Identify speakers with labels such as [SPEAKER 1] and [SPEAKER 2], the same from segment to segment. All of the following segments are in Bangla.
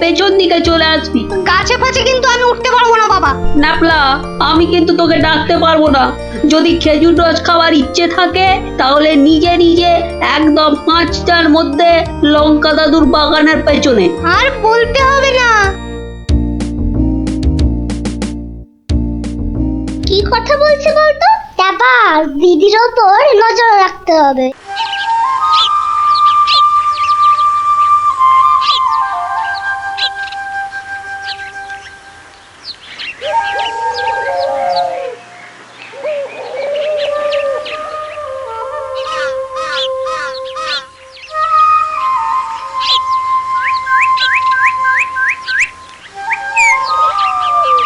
[SPEAKER 1] পেছন দিকে চলে আসবি।
[SPEAKER 2] গাছে ফাছে কিন্তু আমি উঠতে পারবো না বাবা।
[SPEAKER 1] ন্যাপলা, আমি কিন্তু তোকে ডাকতে পারবো না। যদি খেজুর রস খাওয়ার ইচ্ছে থাকে তাহলে নিজে নিজে একদম 5টার মধ্যে লঙ্কা দাদুর বাগানের পেছনে।
[SPEAKER 2] আর বলতে হবে না। কি কথা বলছি বলতো? ব্যাপার দিদির ওপর নজর রাখতে হবে।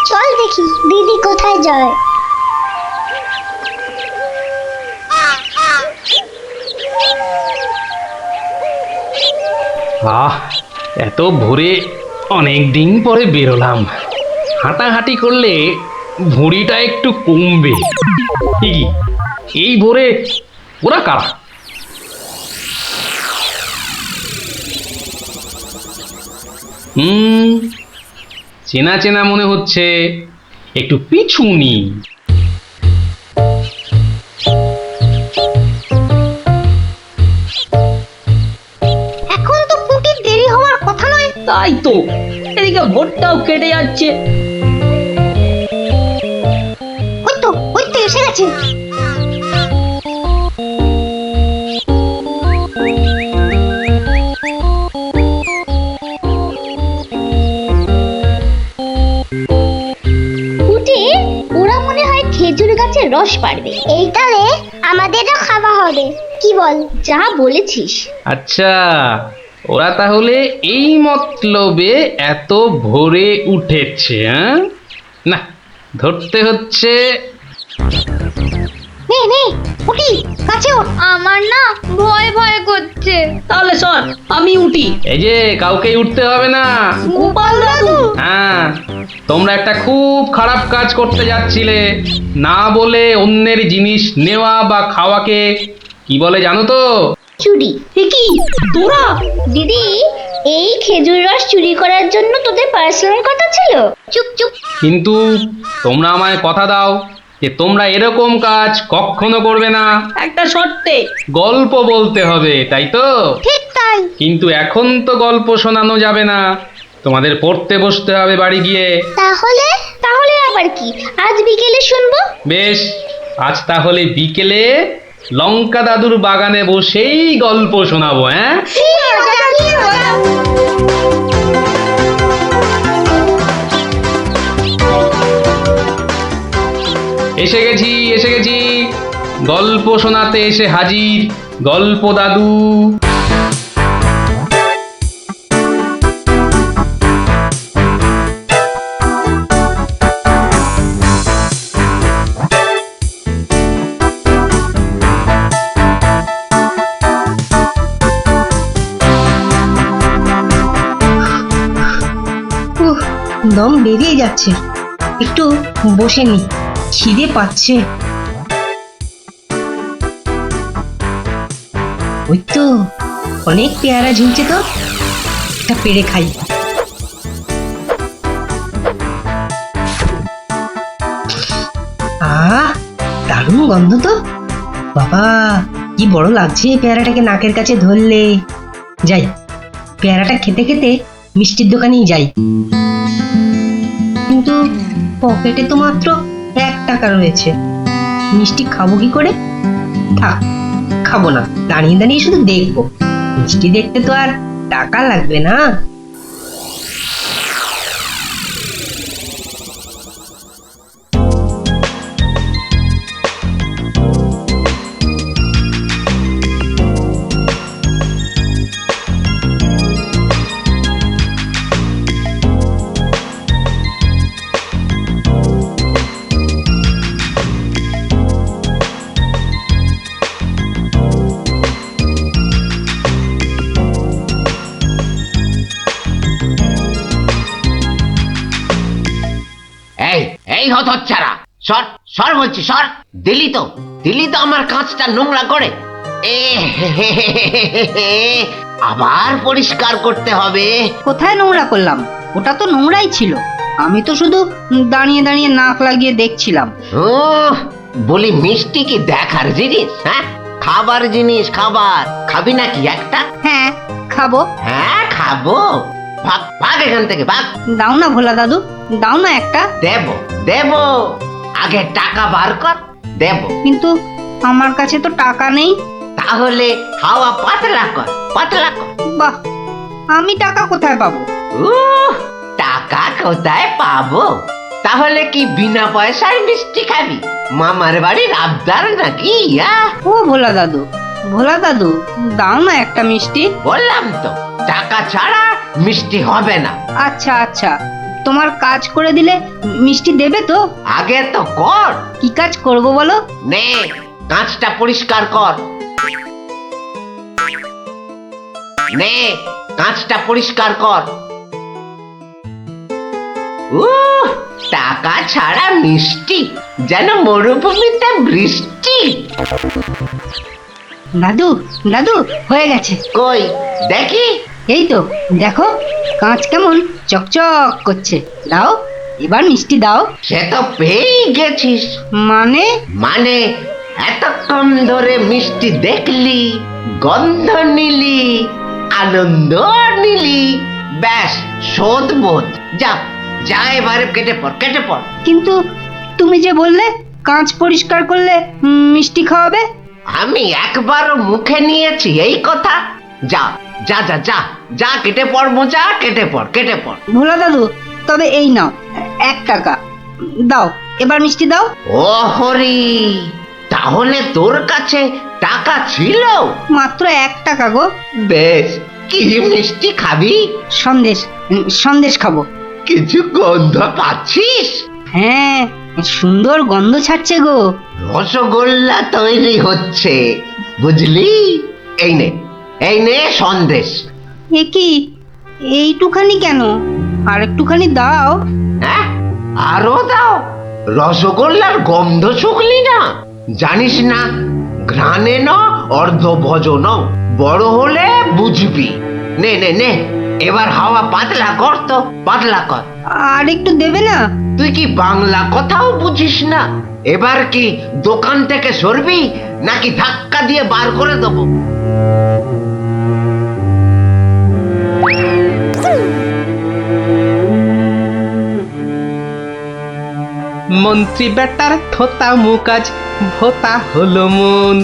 [SPEAKER 2] চল দেখি দিদি কোথায় যায়।
[SPEAKER 3] এত ভোরে অনেক দিন পরে বেরোলাম। হাঁটাহাঁটি করলে ভুঁড়িটা একটু কমবে। কি এই ভোরে ওরা কারা? চেনা চেনা মনে হচ্ছে, একটু পিছু নি।
[SPEAKER 2] এখন তো পুটির দেরি হওয়ার কথা নয়।
[SPEAKER 1] তাই তো, এদিকে ভোরটাও কেটে যাচ্ছে।
[SPEAKER 2] ওই তো এসে গেছে। পুটি, ওরা মনে হয় খেজুর গাছের রস পাড়বে। এইটারে আমাদেরও খাওয়া হবে। কি বল? যা বলেছিস।
[SPEAKER 3] আচ্ছা, ওরা তাহলে এই মতলবে এত ভোরে উঠেছে। না, ধরতে হচ্ছে।
[SPEAKER 2] নে নে পুটি, কাছে ওঠ। আমার না ভয় ভয় করছে।
[SPEAKER 1] তাহলে সর, আমি উঠি।
[SPEAKER 3] এই যে, কাউকেই উঠতে হবে না।
[SPEAKER 1] গোপাল দাদু,
[SPEAKER 3] হ্যাঁ, তোমরা একটা খুব খারাপ কাজ করতে যাচ্ছিলে। না বলে অন্যের জিনিস নেওয়া বা খাওয়াকে কি বলে জানো তো?
[SPEAKER 2] চুরি।
[SPEAKER 1] কি তোরা?
[SPEAKER 2] দিদি, এই খেজুর রস চুরি করার জন্য তোদের পার্সোনাল কথা ছিল? চুপ চুপ।
[SPEAKER 3] কিন্তু তোমরা আমায় কথা দাও যে তোমরা এরকম কাজ কখনো করবে না।
[SPEAKER 1] একটা শর্তে।
[SPEAKER 3] গল্প বলতে হবে, তাই তো?
[SPEAKER 2] ঠিক তাই।
[SPEAKER 3] কিন্তু এখন তো গল্প শোনানো যাবে না, তোমাদের পড়তে বসতে হবে বাড়ি গিয়ে।
[SPEAKER 2] তাহলে তাহলে আবার কি? আজ বিকেলে শুনবো।
[SPEAKER 3] বেশ, আজ তাহলে বিকেলে লঙ্কা দাদুর বাগানে বসেই গল্প শোনাবো। হ্যাঁ,
[SPEAKER 2] কি মজা, কি মজা।
[SPEAKER 3] এসে গেছি এসে গেছি, গল্প শোনাতে এসে হাজির গল্প দাদু।
[SPEAKER 4] দম বেরিয়ে যাচ্ছে, একটু বসে নি, খিদে পাচ্ছে। ওই তো অনেক পেয়ারা ঝুলছে, তো একটা পেড়ে খাই। দারুণ গন্ধ তো। বাবা, কি বড় লাগছে পেয়ারাটাকে নাকের কাছে ধরলে। যাই, পেয়ারাটা খেতে খেতে মিষ্টির দোকানেই যাই। কিন্তু পকেটে তো মাত্র 1 টাকা রয়েছে, মিষ্টি খাবো কি করে? থাক, খাবো না, দাঁড়িয়ে দাঁড়িয়ে শুধু দেখবো। মিষ্টি দেখতে তো আর টাকা লাগবে না।
[SPEAKER 5] এই হতচ্ছাড়া, সর সর বলছি, সর। দিলি তো আমার কাঁচটা নোংরা করে। আবার পরিষ্কার করতে হবে।
[SPEAKER 4] কোথায় নোংরা করলাম? ওটা তো নোংরাই ছিল। আমি তো শুধু দাঁড়িয়ে দাঁড়িয়ে নাক লাগিয়ে দেখছিলাম।
[SPEAKER 5] ও বলি, মিষ্টি কি দেখার জিনিস? হ্যাঁ, খাবার জিনিস, খাবার। খাবি নাকি একটা?
[SPEAKER 4] হ্যাঁ, খাবো।
[SPEAKER 5] হ্যাঁ খাবো। ভাগ ভাগ এখান থেকে, ভাগ।
[SPEAKER 4] দাও না ভোলা দাদু, দাও না একটা।
[SPEAKER 5] দেব দেব, আগে টাকা বার কর, দেব।
[SPEAKER 4] কিন্তু আমার কাছে তো টাকা নেই।
[SPEAKER 5] তাহলে হাওয়া পাতলা কর, পাতলা কর।
[SPEAKER 4] বাহ, আমি টাকা কোথায় পাবো?
[SPEAKER 5] টাকা কোথায় পাবো? তাহলে কি বিনা পয়সায় মিষ্টি খাবি? মামার বাড়ির আবদার নাকি?
[SPEAKER 4] ও ভোলা দাদু, ভোলা দাদু, দাও না একটা মিষ্টি।
[SPEAKER 5] বললাম তো, টাকা ছাড়া মিষ্টি হবে না।
[SPEAKER 4] আচ্ছা আচ্ছা, তোমার কাজ করে দিলে মিষ্টি দেবে তো?
[SPEAKER 5] আগে তো কর।
[SPEAKER 4] কি কাজ করব বলো?
[SPEAKER 5] নে, কাঁচটা পরিষ্কার কর। নে, কাঁচটা পরিষ্কার কর। টাকা ছাড়া মিষ্টি যেন মরুভূমিতে বৃষ্টি।
[SPEAKER 4] দাদু দাদু, হয়ে গেছে।
[SPEAKER 5] কই দেখি।
[SPEAKER 4] এই তো দেখো, কাঁচ কেমন চকচক করছে। দাও, এবার মিষ্টি দাও।
[SPEAKER 5] সে তো পেয়েই গেছিস।
[SPEAKER 4] মানে?
[SPEAKER 5] মানে এতক্ষণ ধরে মিষ্টি দেখলি, গন্ধ নিলি, আনন্দ নিলি, ব্যাস শোধ বোধ। যা যা, এবারে কেটে পড়, কেটে পড়।
[SPEAKER 4] কিন্তু তুমি যে বললে কাঁচ পরিষ্কার করলে মিষ্টি খাওয়াবে।
[SPEAKER 5] আমি একবারও মুখে নিয়েছি এই কথা? যা যা যা যা যা, কেটে পড় মোজা, কেটে পড়, কেটে পড়।
[SPEAKER 4] ভোলা দাদু, তবে এই নাও 1 টাকা। দাও, এবার মিষ্টি দাও।
[SPEAKER 5] ও হরি, তাহলে তোর কাছে টাকা ছিল?
[SPEAKER 4] মাত্র 1 টাকা গো।
[SPEAKER 5] বেশ, কি মিষ্টি খাবি?
[SPEAKER 4] সন্দেশ, সন্দেশ খাবো।
[SPEAKER 5] কিছু গন্ধ পাচ্ছিস?
[SPEAKER 4] হ্যাঁ, সুন্দর গন্ধ ছাড়ছে গো।
[SPEAKER 5] রসগোল্লা তৈরি হচ্ছে, বুঝলি? এই নে, এই নে সন্দেশ।
[SPEAKER 4] এ কি, এইটুখানি কেন? আর একটুখানি দাও।
[SPEAKER 5] হ্যাঁ, আরো দাও। রসগোল্লার গন্ধ শুকলি না? জানিস না, ঘ্রাণে ন অর্ধ ভজন, বড় হলে বুঝবি। নে নে নে, এবার হাওয়া পাতলা কর তো, পাতলা কর।
[SPEAKER 4] আর একটু দেবে না?
[SPEAKER 5] তুই কি বাংলা কথাও বুঝিস না? এবার কি দোকান থেকে সরবি, নাকি ধাক্কা দিয়ে বার করে দেবো?
[SPEAKER 3] মন্ত্রী বেটার থোতা মুকাজ ভোতা হলো মন।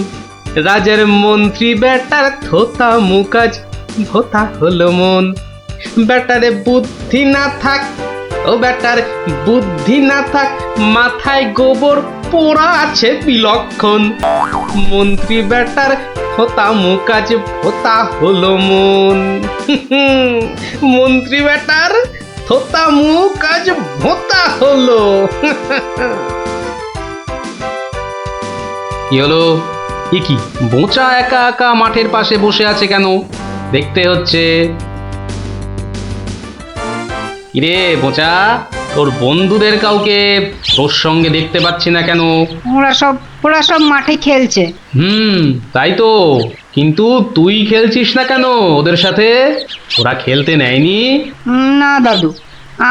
[SPEAKER 3] রাজার মন্ত্রী বেটার থোতা মুকাজ ভোতা হলো মন। বেটারে বুদ্ধি না থাক, ও বেটার বুদ্ধি না থাক, মাথায় গোবর পোড়া আছে বিলক্ষণ। মন্ত্রী বেটার থোতা মুকাজ ভোতা হলো মন। মন্ত্রী বেটার থোতা মুখ আজ ভোতা হলো। কি হলো? এ কি, বোঁচা একা একা মাঠের পাশে বসে আছে কেন? দেখতে হচ্ছে। কিরে বোঁচা, তোর বন্ধুদের কাউকে তোর সঙ্গে দেখতে পাচ্ছি না কেন?
[SPEAKER 4] ওরা সব মাঠে খেলছে।
[SPEAKER 3] তাই তো, কিন্তু তুই খেলছিস না কেন ওদের সাথে? ওরা খেলতে নেয়নি?
[SPEAKER 4] না দাদু,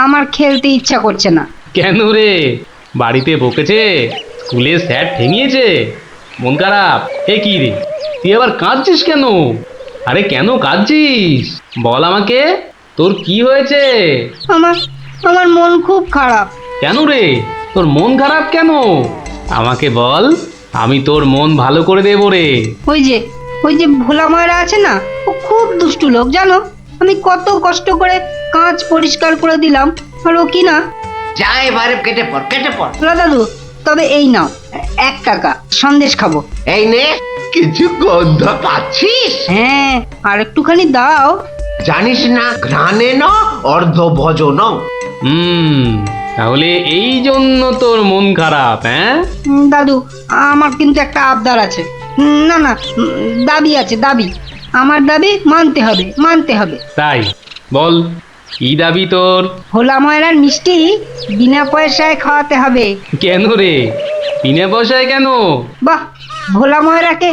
[SPEAKER 4] আমার খেলতে ইচ্ছা করছে না।
[SPEAKER 3] কেন রে, বাড়িতে বকেছে? স্কুলে স্যার ঠেঙিয়েছে? মন খারাপ? এ কি রে, তুই আবার কাঁদছিস কেন? আরে কেন কাঁদছিস বল আমাকে, তোর কি হয়েছে?
[SPEAKER 4] আমার মন খুব খারাপ।
[SPEAKER 3] কেন রে, তোর মন খারাপ কেন? আমাকে বল, আমি তোর মন ভালো করে দেবো রে।
[SPEAKER 4] ওই যে ভোলা ময়রা আছে না, ও খুব দুষ্টু লোক জানো। আমি কত কষ্ট করে কাঁচ পরিষ্কার করে দিলাম, আর ও কি না।
[SPEAKER 5] যা, এবারে কেটে পড়, কেটে পড়।
[SPEAKER 4] ভোলা দাদু, তবে এই নাও 1 টাকা, সন্দেশ খাবো।
[SPEAKER 5] এই নে, কিছু গন্ধ পাচ্ছিস?
[SPEAKER 4] হ্যাঁ, আর একটুখানি দাও।
[SPEAKER 5] জানিস না, ঘ্রাণে ন অর্ধ ভজন।
[SPEAKER 3] তাহলে এই জন্য তোর মন খারাপ? হ্যাঁ
[SPEAKER 4] দাদু, আমার কিন্তু একটা আবদার আছে। না না, দাবি আছে, দাবি। আমার দাবি মানতে হবে, মানতে হবে।
[SPEAKER 3] তাই বল, কি দাবি তোর?
[SPEAKER 4] ভোলা ময়রার মিষ্টি বিনা পয়সায় খাওয়াতে হবে।
[SPEAKER 3] কেন রে, বিনা পয়সায় কেন?
[SPEAKER 4] বাহ, ভোলা ময়রাকে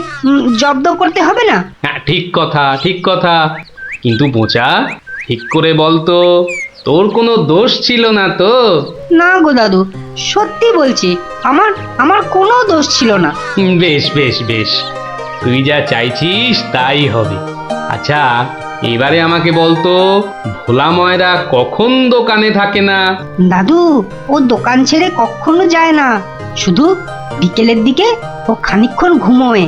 [SPEAKER 4] জব্দ করতে হবে না?
[SPEAKER 3] হ্যাঁ, ঠিক কথা ঠিক কথা। কিন্তু বোচা, ঠিক করে বলতো, তোর কোনো দোষ ছিল না তো?
[SPEAKER 4] না গো দাদু, সত্যি বলছি, আমার আমার কোনো দোষ ছিল না।
[SPEAKER 3] বেশ বেশ বেশ, তুই যা চাইছিস তাই হবে। আচ্ছা, এবারে আমাকে বলতো, ভোলা ময়রা কখন দোকানে থাকে না?
[SPEAKER 4] দাদু, ও দোকান ছেড়ে কখনো যায় না, শুধু বিকেলের দিকে ও খানিকক্ষণ ঘুমোয়,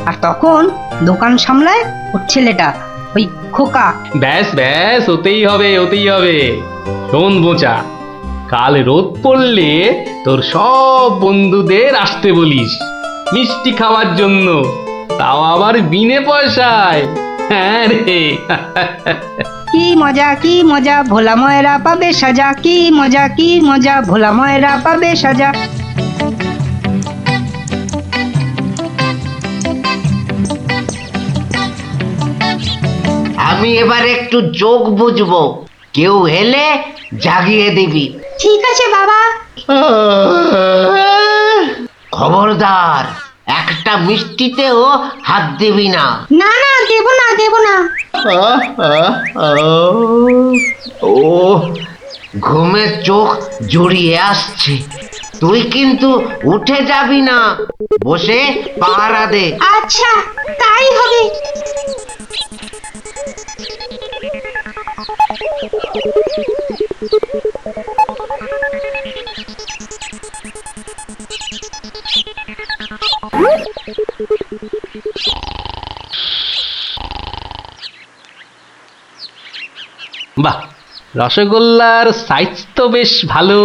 [SPEAKER 4] আর তখন দোকান সামলায় ওর ছেলেটা, ওই খোকা।
[SPEAKER 3] ব্যাস ব্যাস, ওতেই হবে ওতেই হবে। শোন বোচা, কাল রোদ পড়লে তোর সব বন্ধুদের আসতে বলিস মিষ্টি খাওয়ার জন্য, তাও আবার বিনে পয়সায়। হ্যাঁ রে।
[SPEAKER 4] কি মজা কি মজা, ভোলা ময়রা পাবে সাজা, কি মজা কি মজা, ভোলা ময়রা পাবে সাজা।
[SPEAKER 5] আমি এবার একটু চোখ বুঝবো, কেউ এলে জাগিয়ে দিবি।
[SPEAKER 4] ঠিক আছে বাবা।
[SPEAKER 5] খবরদার, একটা মিষ্টিতেও হাত দিবি না।
[SPEAKER 4] না না, দেব না দেব না।
[SPEAKER 5] ও, ঘুমে চোখ জড়িয়ে আসছে। তুই কিন্তু উঠে যাবি না, বসে পাহারা দে।
[SPEAKER 4] আচ্ছা, তাই হবে।
[SPEAKER 3] বাহ, রসগোল্লার সাইজ তো বেশ ভালো,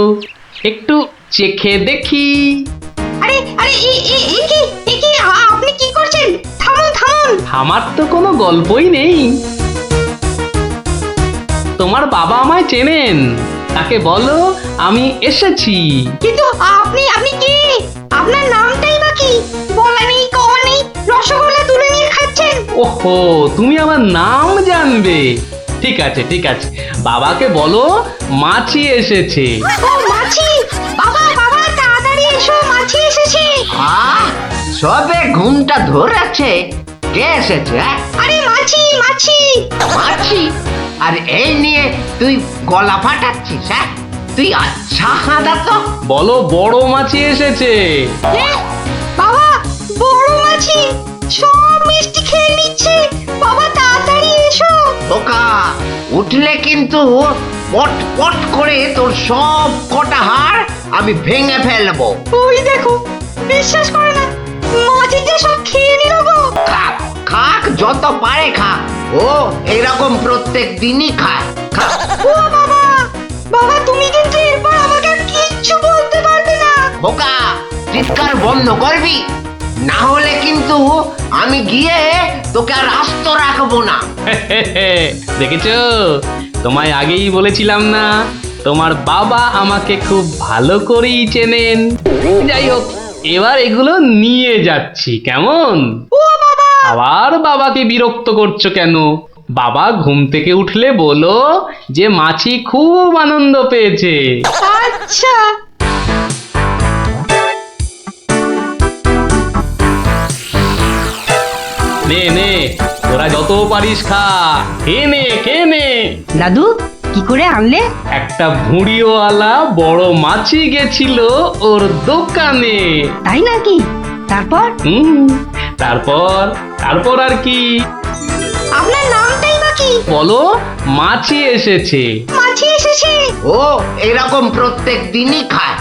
[SPEAKER 3] একটু চেখে দেখি।
[SPEAKER 4] আরে আরে, আপনি কি করছেন? থামুন থামুন।
[SPEAKER 3] আমার তো কোনো গল্পই নেই। তোমার বাবা আমায় চেনেন, তাকে বলো আমি এসেছি।
[SPEAKER 4] কিন্তু আপনি আপনি কে? আপনার নামটাই বা কি? বলা নেই কওয়া নেই, রসগোল্লা তুলে নিয়ে খাচ্ছেন।
[SPEAKER 3] ওহো, তুমি আমার নাম জানবে? ঠিক আছে ঠিক আছে, বাবাকে বলো মাছি এসেছে।
[SPEAKER 4] ও মাছি! বাবা বাবা, তাড়াতাড়ি এসো, মাছি এসেছে।
[SPEAKER 5] সবে ঘুমটা ধরেছে, কে এসেছে?
[SPEAKER 4] আরে মাছি মাছি।
[SPEAKER 5] মাছি? আর এই নিয়ে তুই গলা ফাটাচ্ছিস? হ্যাঁ, তুই আচ্ছা হাঁদা তো।
[SPEAKER 3] বলো বড় মাছি এসেছে।
[SPEAKER 4] বাবা, বড় মাছি সব মিষ্টি খেয়ে নিচ্ছে। বাবা তাড়াতাড়ি এসো।
[SPEAKER 5] ওকা, উঠলে কিন্তু পট পট করে তোর সব কটা হাড় আমি ভেঙে ফেলবো।
[SPEAKER 4] ওই দেখো, বিশ্বাস করে না, মাছি যে সব খেয়ে নিল গো।
[SPEAKER 5] খাক খাক, যত পারে খাক, ও এরকম প্রত্যেক দিনই খায়। খাক।
[SPEAKER 4] ও বাবা, বাবা তুমি কিন্তু এরপর আমাকে আর কিচ্ছু বলতে পারবে না।
[SPEAKER 5] ওকা, চিৎকার বন্ধ করবি, না হলে কিন্তু আমি গিয়ে তোকে আর আস্ত রাখবো না।
[SPEAKER 3] দেখেছো, তোমায় আগেই বলেছিলাম না, তোমার বাবা আমাকে খুব ভালো করেই চেনেন। যাই হোক, এবার এগুলো নিয়ে যাচ্ছি, কেমন? আবার বাবাকে বিরক্ত করছো কেন? বাবা ঘুম থেকে উঠলে বলো যে মাছি খুব আনন্দ পেয়েছে।
[SPEAKER 4] আচ্ছা।
[SPEAKER 3] নে নে, তোরা যত পারিস খা, খেয়ে নে খেয়ে নে।
[SPEAKER 4] দাদু, কি করে আনলে?
[SPEAKER 3] একটা ভুঁড়িওয়ালা বড় মাছি গেছিল ওর দোকানে।
[SPEAKER 4] তাই নাকি? তারপর?
[SPEAKER 3] তারপর তারপর আর কি?
[SPEAKER 4] আপনার নামটাই বা কি?
[SPEAKER 3] বলো মাছি এসেছে।
[SPEAKER 4] মাছি এসেছে।
[SPEAKER 5] ও এরকম প্রত্যেক দিনই খায়।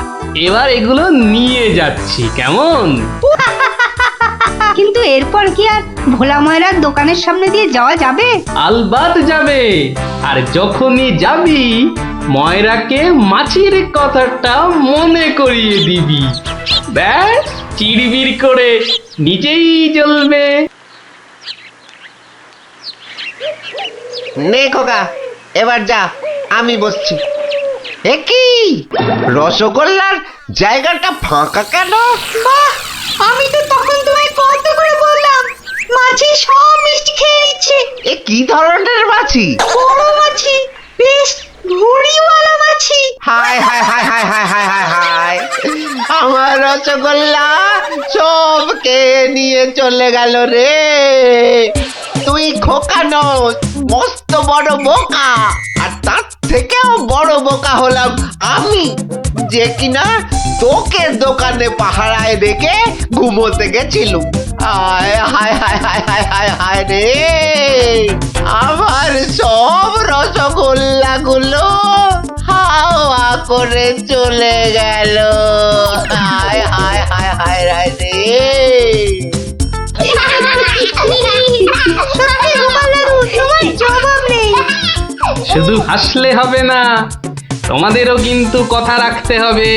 [SPEAKER 3] এবার এগুলো নিয়ে যাচ্ছি, কেমন?
[SPEAKER 4] কিন্তু এরপর কি আর ভোলা ময়রার দোকানের সামনে দিয়ে যাওয়া যাবে?
[SPEAKER 3] আলবাত যাবে। আর যখনই যাবি, ময়রাকে মাছির কথাটা মনে করিয়ে দিবি। ব্যাস, চিড়বিড় করে নিজেই জ্বলবে।
[SPEAKER 5] নে খোকা, এবার যা, আমি বসছি। এ কি, রসগোল্লার জায়গাটা ফাঁকা কেন?
[SPEAKER 4] বাহ, আমি তো তখন তোমায় কত করে বললাম, মাছি সব মিষ্টি খেয়ে নিচ্ছে।
[SPEAKER 5] এ কি ধরনের মাছি?
[SPEAKER 4] বড় মাছি, বেশ ভুঁড়িওয়ালা মাছি।
[SPEAKER 5] হায় হায় হায় হায় হায় হায় হায় হায়, আমার রসগোল্লা সব কে নিয়ে চলে গেল রে? তুই খোকা নস, মস্ত বড় বোকা। আর তার থেকেও বড় বোকা হলাম আমি, যে কিনা তোকে দোকানে পাহারায় রেখে ঘুমোতে গেছিলুম। হায় হায় হায় হায় হায় হায় হায় রে, আমার সব রসগোল্লা গুলো হাওয়া করে চলে গেল। হায় হায় হায় হায় হায় রে।
[SPEAKER 3] শুধু হাসলে হবে না, তোমাদেরও কিন্তু কথা রাখতে হবে।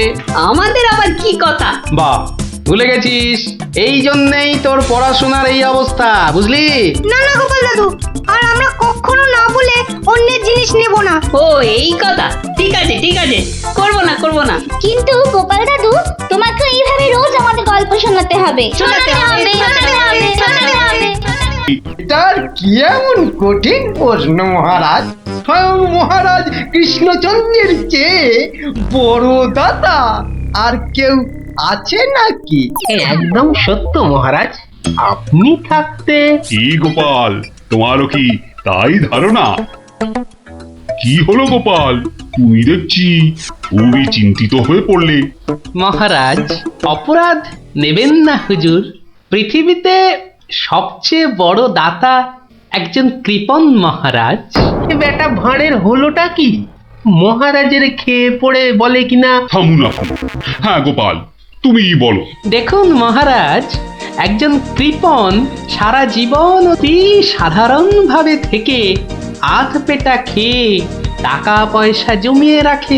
[SPEAKER 1] আমাদের আবার কি কথা?
[SPEAKER 3] বাহ, ভুলে গেছিস? এই জন্যেই তোর পড়াশোনার এই অবস্থা, বুঝলি?
[SPEAKER 4] না না গোপাল দাদু, আর আমরা কখনো না বলে অন্যের জিনিস নেব না।
[SPEAKER 1] ও এই কথা, ঠিক আছে ঠিক আছে, করবো না করবো না।
[SPEAKER 2] কিন্তু গোপাল দাদু, তোমাকে এইভাবে রোজ আমাদের গল্প শোনাতে হবে।
[SPEAKER 1] শোনাতে হবে, শোনাতে হবে, শোনাতে হবে।
[SPEAKER 6] এটার কি এমন কঠিন প্রশ্ন মহারাজ? স্বয়ং মহারাজ কৃষ্ণচন্দ্রের চেয়ে বড় দাতা আর কেউ আছে নাকি?
[SPEAKER 3] একদম সত্য মহারাজ, আপনি থাকতে।
[SPEAKER 7] কি গোপাল, তোমারও কি তাই ধারণা? কি হলো গোপাল, তুমি দেখছি খুবই চিন্তিত হয়ে পড়লে।
[SPEAKER 3] মহারাজ, অপরাধ নেবেন না হুজুর। পৃথিবীতে সবচেয়ে বড় দাতা একজন কৃপণ মহারাজ। বেটা ভাঁড়ের হলোটা কি? মহারাজের খেয়ে পড়ে বলে কিনা।
[SPEAKER 7] থামুন আপনি। হ্যাঁ গোপাল, তুমিই বলো।
[SPEAKER 3] দেখুন মহারাজ, একজন কৃপণ সারা জীবন অতি সাধারণভাবে থেকে আধ পেটা খেয়ে টাকা পয়সা জমিয়ে রাখে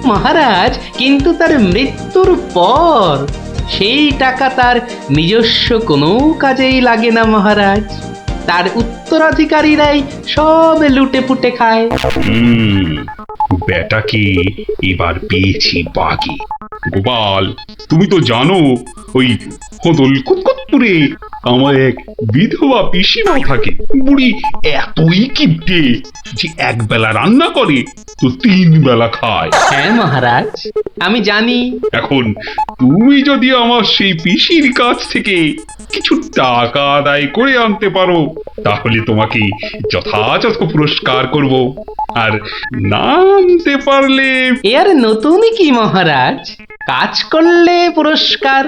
[SPEAKER 3] মহারাজ, কিন্তু তার মৃত্যুর পর সেই টাকা তার নিজস্ব কোনো কাজেই লাগে না মহারাজ। তার উত্তরাধিকারীরাই সব লুটে পুটে খায়।
[SPEAKER 7] বেটাকে এবার পেয়েছি বাকি। গোপাল, তুমি তো জানো ওই হদল কুতকুতপুরে আমার এক বিধবা পিসিমা থাকে। বুড়ি এতই কিপটে যে এক বেলা রান্না করে তো 3 বেলা খায়।
[SPEAKER 3] হ্যাঁ মহারাজ, আমি জানি।
[SPEAKER 7] এখন তুমি যদি আমার সেই পিসির কাছ থেকে কিছু টাকা আদায় করে আনতে পারো, তাহলে তোমাকে যথাযথ পুরস্কার করব। আর না আনতে পারলে
[SPEAKER 3] এ আর নতুন কি মহারাজ? কাজ করলে পুরস্কার,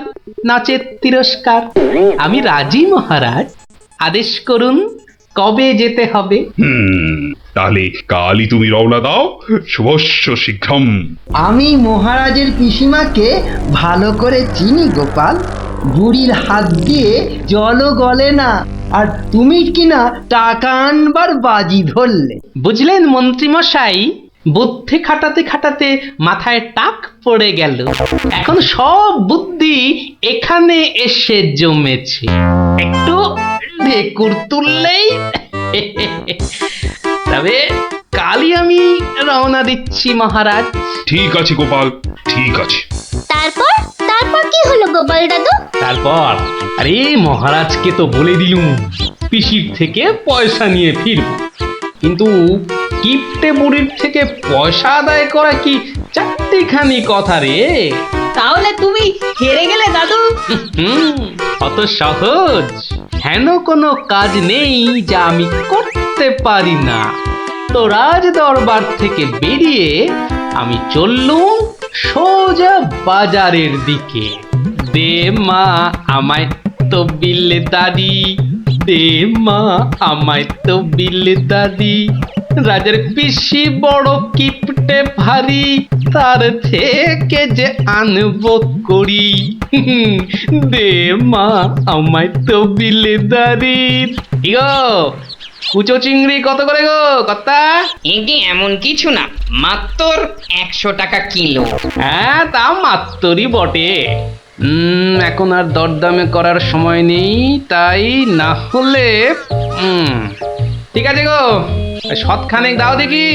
[SPEAKER 3] নচেৎ তিরস্কার। আমি রাজি মহারাজ, আদেশ করুন কবে যেতে হবে।
[SPEAKER 7] তাহলে কালই তুমি রওনা দাও, শুভস্য শীঘ্রম।
[SPEAKER 6] আমি মহারাজের পিসিমাকে ভালো করে চিনি গোপাল। বুড়ির হাত দিয়ে জলও গলে না, আর তুমি কিনা টাকা আনবার বাজি ধরলে।
[SPEAKER 3] বুঝলেন মন্ত্রীমশাই, বুদ্ধি খাটাতে খাটাতে মাথায় টাক পড়ে গেল। এখন সব বুদ্ধি এখানে এসে জমেছে, একটু ঢেকুর তুললেই। তবে কালই আমি রওনা দিচ্ছি মহারাজ।
[SPEAKER 7] ঠিক আছে গোপাল, ঠিক আছে।
[SPEAKER 2] তারপর তারপর কি হলো গোপাল দাদু?
[SPEAKER 3] তারপর আরে মহারাজকে তো বলে দিলুম পিসির থেকে পয়সা নিয়ে ফিরব, কিন্তু কিপটে বুড়ির থেকে পয়সা আদায় করা কি চারটিখানি কথা রে?
[SPEAKER 1] তাহলে তুমি হেরে গেলে দাদু।
[SPEAKER 3] অত সহজ হেন কোনো কাজ নেই যা আমি করতে পারি না। তো রাজ দরবার থেকে বেরিয়ে আমি চললুম সোজা বাজারের দিকে। দে মা আমায় তো বিলে দাদি, দে মা আমায় তো বিলে দাদি। রাজার পিসি বড় কিপটে ভারী, তার থেকে যে আনবো করি। দে মা আমায় তো বিলে দাদি। ইগো কুচো চিংড়ি কত করে গো কর্তা?
[SPEAKER 8] এটি এমন কিছু না, মাত্র 100 টাকা কিলো।
[SPEAKER 3] হ্যাঁ তা মাত্রই বটে। এখন আর দরদামে করার সময় নেই, তাই না হলে ঠিক আছে গো, শতখানেক দাও দেখি।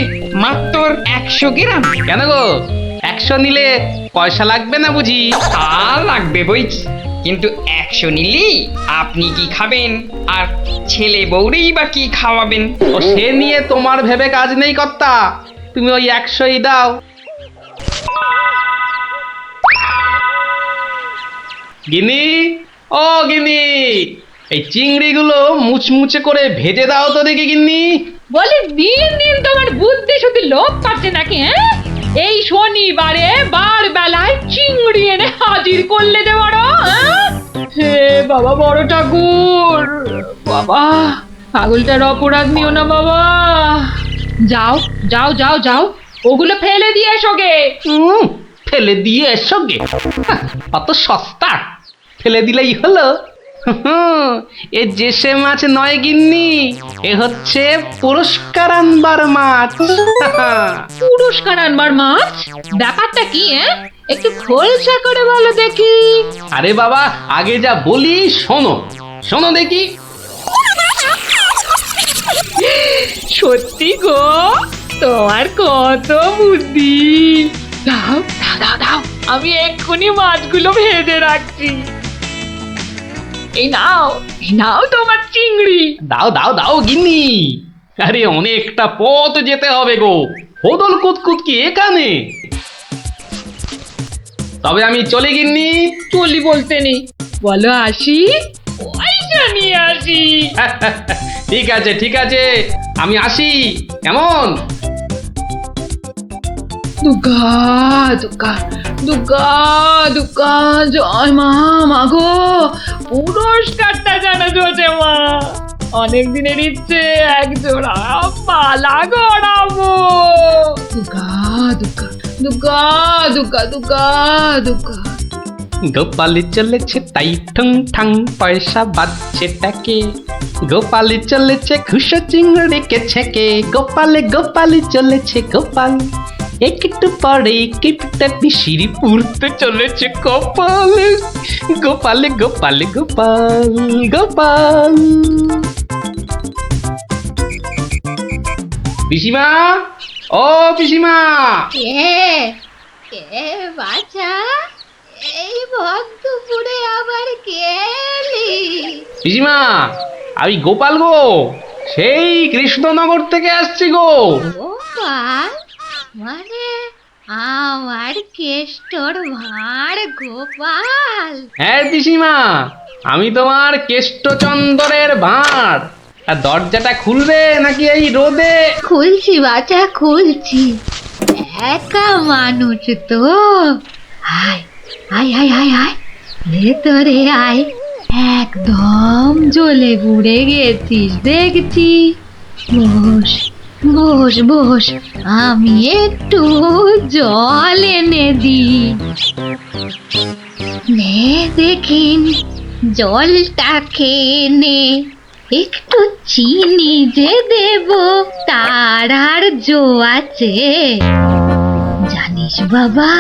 [SPEAKER 8] মাত্র 100 গ্রাম।
[SPEAKER 3] কেন গো, 100 নিলে পয়সা লাগবে না বুঝি?
[SPEAKER 8] তা লাগবে বইছি, কিন্তু 100 নিলি আপনি কি খাবেন আর ছেলে বউরেই বা কি খাওয়াবেন?
[SPEAKER 3] ও সে নিয়ে তোমার ভেবে কাজ নেই কর্তা, তুমি ওই 100ই দাও। গিনি ও গিন্নি, এই চিংড়িগুলো মুচমুচে করে ভেজে দাও তো দেখি গিন্নি।
[SPEAKER 9] বলি দিন দিন তোমার বুদ্ধি শুধু লোপ পাচ্ছে নাকি? হ্যাঁ, এই শনিবারে বার বেলায় চিংড়ি এনে হাজির করলে যে বড়। হে বাবা বড় ঠাকুর, বাবা পাগলটার অপরাধ নিও না বাবা। যাও যাও যাও যাও, ওগুলো ফেলে দিয়ে এসো গে।
[SPEAKER 3] ফেলে দিয়ে এসো গে? অত সস্তা? ফেলে দিলেই হলো? এ যে সে মাছ নয় গিন্নি, এ হচ্ছে পুরস্কার আনবার মাছ।
[SPEAKER 9] পুরস্কার আনবার মাছ? ব্যাপারটা কি? একটু খোলসা করে বলো দেখি।
[SPEAKER 3] আরে বাবা, আগে যা বলি শোনো, শোনো দেখি।
[SPEAKER 9] সত্যি গো, তোমার কত বুদ্ধি। দাও দাও দাও দাও, আমি এক্ষুনি মাছগুলো ভেজে রাখছি। এই নাও তোমার চিংড়ি।
[SPEAKER 3] দাও দাও দাও গিন্নি। আরে অনেকটা পথ যেতে হবে গো, হোদল কুতকুত কি এখানে? তবে আমি চলি গিন্নি।
[SPEAKER 9] চলি বলতে নেই, বলো আসি, পয়সা নিয়ে আসি।
[SPEAKER 3] ঠিক আছে ঠিক আছে, আমি আসি। কেমন?
[SPEAKER 9] দুর্গা দুর্গা দুর্গা দুর্গা, জয় মা। মাগো, পুরস্কারটা যেন জোটে মা। অনেক দিনের ইচ্ছে, এক জোড়া মালা গড়াবো। দুর্গা দুর্গা দুর্গা দুর্গা দুর্গা দুর্গা।
[SPEAKER 3] গোপালি চলেছে তাই ঠং ঠাং, পয়সা বাজছে টাকে। গোপালি চলেছে খুশো চিংড়িকে ছেকে। গোপালে গোপালি চলেছে গোপাল, একটু পরে কেটে পিসির পুরতে চলেছে কপাল। গোপালে গোপালে গোপাল গোপাল। পিসিমা, ও পিসিমা।
[SPEAKER 2] কে বাছা, এই ভক্তপুরে আবার কে এলি?
[SPEAKER 3] পিসিমা, আমি গোপাল গো, সেই কৃষ্ণনগর থেকে আসছি গো।
[SPEAKER 2] গোপাল মানে আমার কেষ্টর ভাঁড় গোপাল?
[SPEAKER 3] হ্যাঁ পিসিমা, আমি তোমার কেষ্টচন্দরের ভাঁড়। আর দরজাটা খুলবে নাকি এই রোদে?
[SPEAKER 2] খুলছি বাছা, খুলছি। একা মানুষ তো, আয় আয় আয় আয় আয়, ভেতরে আয়। একদম জ্বলে পুড়ে গেছিস দেখছি। বস বস বস, আমি একটু জল এনে দিই। নে দেখিন, জলটা খেয়ে নে। একটু চিনি যে দেব, তার আর জো আছে? জানিস বাবা,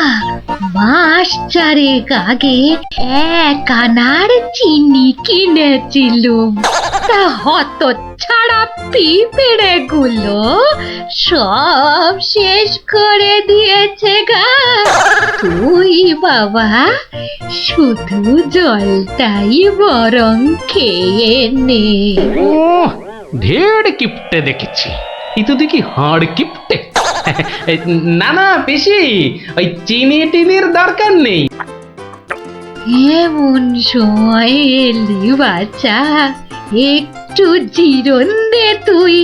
[SPEAKER 2] মাস চারেক আগে 1 আনার চিনি কিনেছিলুম। তা হত ছাড়া পিঁপড়ে গুলো সব শেষ করে দিয়েছে গা। তুই বাবা শুধু জলটাই বরং খেয়ে নে।
[SPEAKER 3] ও, ঢের কিপটে দেখেছি, কিন্তু দেখি হাড় কিপটে। না না পিসি, ওই চিনি টিনির দরকার নেই।
[SPEAKER 2] এমন সময় এলি বাচ্চা, একটু জিরন দে তুই।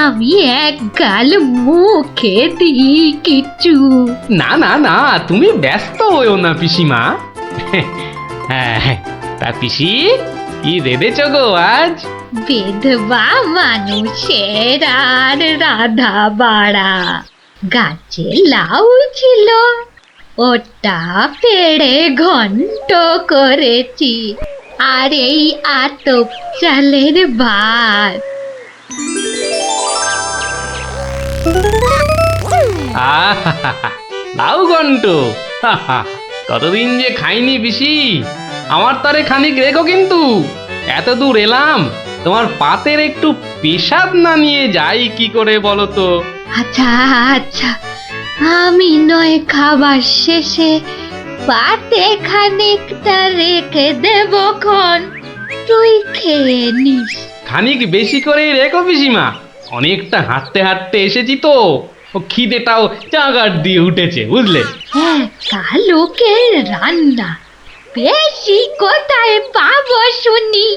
[SPEAKER 2] আমি এক গাল মুখে দিই কিছু।
[SPEAKER 3] না না না, তুমি ব্যস্ত হইও না পিসিমা। হ্যাঁ, তা পিসি কি রেঁধেছ গো আজ?
[SPEAKER 2] বিধবা মানুষের আর রাধা বাড়া। গাছে লাউ ছিল, ওটা পেড়ে ঘন্ট করেছি। আর এই আতপ চালের ভাত।
[SPEAKER 3] লাউ ঘন্ট, কতদিন যে খাইনি পিসি। আমার তারে খানিক রেখো কিন্তু। এত দূর এলাম, তোমার পাতের একটু পেশাব না নিয়ে যাই কি করে বলো তো?
[SPEAKER 2] আচ্ছা আচ্ছা, আমি নয় খাবার শেষে পাতে খানিকটা রেখে দেব খন, তুই খেয়ে নিস।
[SPEAKER 3] খানিক বেশি করে রেখো পিসিমা, অনেকটা হাঁটতে হাঁটতে এসেছি তো, ও খিদেটাও চাগার দিয়ে উঠেছে বুঝলে।
[SPEAKER 2] হ্যাঁ, লোকের রান্না, বেশি কোথায় পাবো শুনি?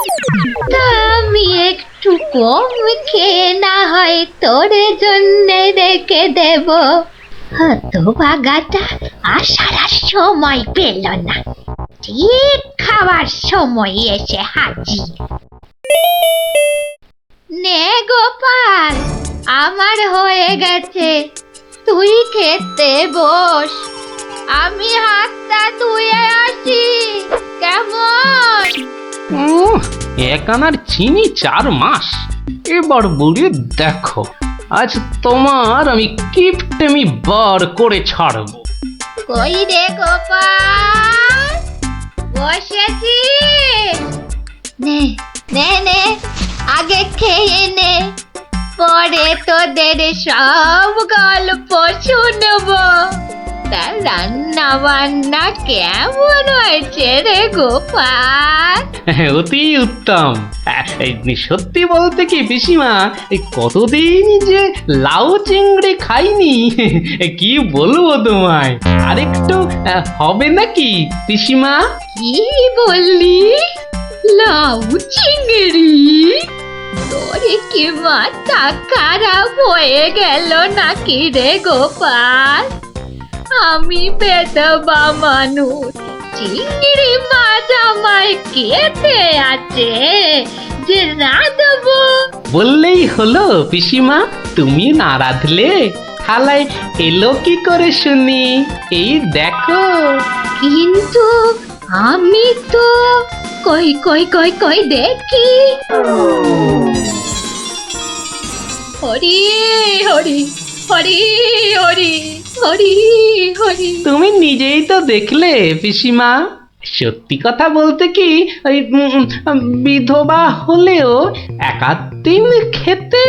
[SPEAKER 2] তা আমি একটু কম খেয়ে না হয় তোর জন্য রেখে দেব। হতভাগাটা আসার আর সময় পেল না, ঠিক খাওয়ার সময় এসে হাজির। নে গোপাল, আমার হয়ে গেছে, তুই খেতে বস। আমি হাতটা ধুয়ে আসি, কেমন?
[SPEAKER 3] এক আনার চিনি 4 মাস। এবার বুড়ি দেখো, আজ তোমার আমি কিপ্ট আমি বার করে ছাড়বো।
[SPEAKER 2] কই রে গোপাল, বসেছি? নে নে নে, আগে খেয়ে নে, পরে তোদের সব গল্প শুনবো। তা রান্না বান্না কেমন হয়েছে রে গোপাল?
[SPEAKER 3] অতি উত্তম। সত্যি বলতে কি পিসিমা, এই কতদিন যে লাউ চিংড়ি খাইনি, কি বলবো তোমায়। আরেকটু হবে নাকি পিসিমা?
[SPEAKER 2] কি বললি? লাউ চিংড়ি? তোরে কি মাথা খারাপ হয়ে গেল নাকি রে গোপাল? আমি বেদবা মানুষ, চিংড়ি মাছ আমায় খেতে আছে যে না দেবো?
[SPEAKER 3] বললেই হলো পিসিমা, তুমি না রাঁধলে থালায় এলো কি করে শুনি? এই দেখো।
[SPEAKER 2] কিন্তু আমি তো কই কই কই কই দেখি। হরি হরি হরি হরি হরি হরি।
[SPEAKER 3] তুমি নিজেই তো দেখলে পিসিমা। সত্যি কথা বলতে কি, ওই বিধবা হলেও একাদিন খেতে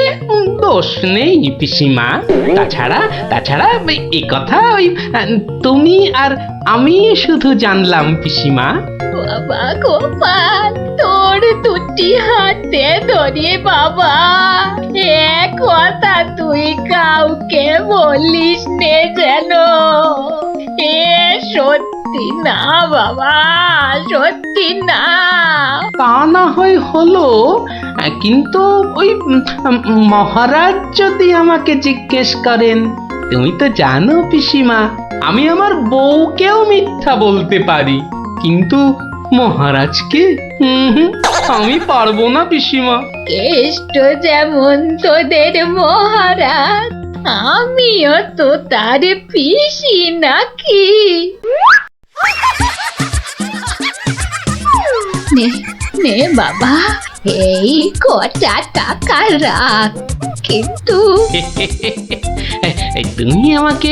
[SPEAKER 3] দোষ নেই পিসিমা। তাছাড়া এই কথা ওই তুমি আর আমি শুধু জানলাম পিসিমা।
[SPEAKER 2] বাবা গোপাল, তোর দুটি হাতে ধরে বাবা, এ কথা তুই কাউকে বলিস নে যেন। এ সত্যি না বাবা, সত্যি না।
[SPEAKER 3] তা না হয় হলো, কিন্তু ওই মহারাজ যদি আমাকে জিজ্ঞেস করেন, তুমি তো জানো পিসিমা, আমি আমার বউকেও মিথ্যা বলতে পারি, কিন্তু মহারাজকে আমি পারবো না পিসিমা।
[SPEAKER 2] কেষ্ট যেমন তোদের মহারাজ, আমিও তো তার পিসি নাকি? নে নে বাবা, এই কটা টাকা রাখ, কিন্তু
[SPEAKER 3] তুমি আমাকে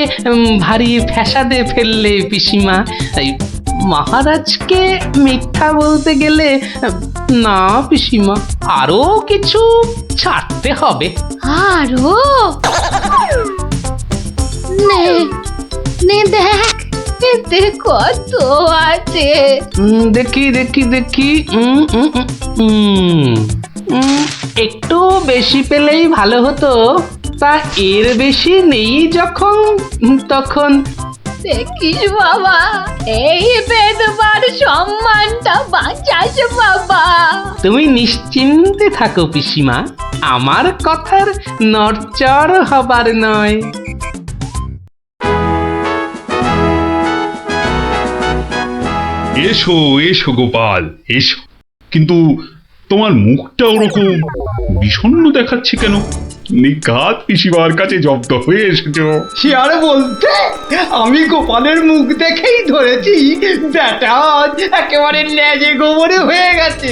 [SPEAKER 3] ভারী ফ্যাসাদে ফেললে পিসিমা। মহারাজকে মিথ্যা বলতে গেলে না পিসিমা, আরো কিছু ছাড়তে হবে।
[SPEAKER 2] আরো? নে নে দেখ, এতে কত আছে?
[SPEAKER 3] দেখি দেখি দেখি, একটু বেশি পেলেই ভালো হতো। তা এর বেশি নেই যখন, তখন
[SPEAKER 2] দেখিস বাবা, এই বেদবার সম্মানটা বাঁচাস বাবা।
[SPEAKER 3] তুমি নিশ্চিন্তে থাকো পিসিমা, আমার কথার নড়চড় হবার নয়।
[SPEAKER 7] এসো এসো গোপাল, এসো। কিন্তু তোমার মুখটা ওরকম বিষণ্ণ দেখাচ্ছে কেন? নিঘাত পিসিমার কাছে জব্দ হয়ে এসেছো।
[SPEAKER 6] সে আর বলতে, আমি গোপালের মুখ দেখেই ধরেছি ব্যাটা আজ একেবারে লেজে গোবরে হয়ে গেছে।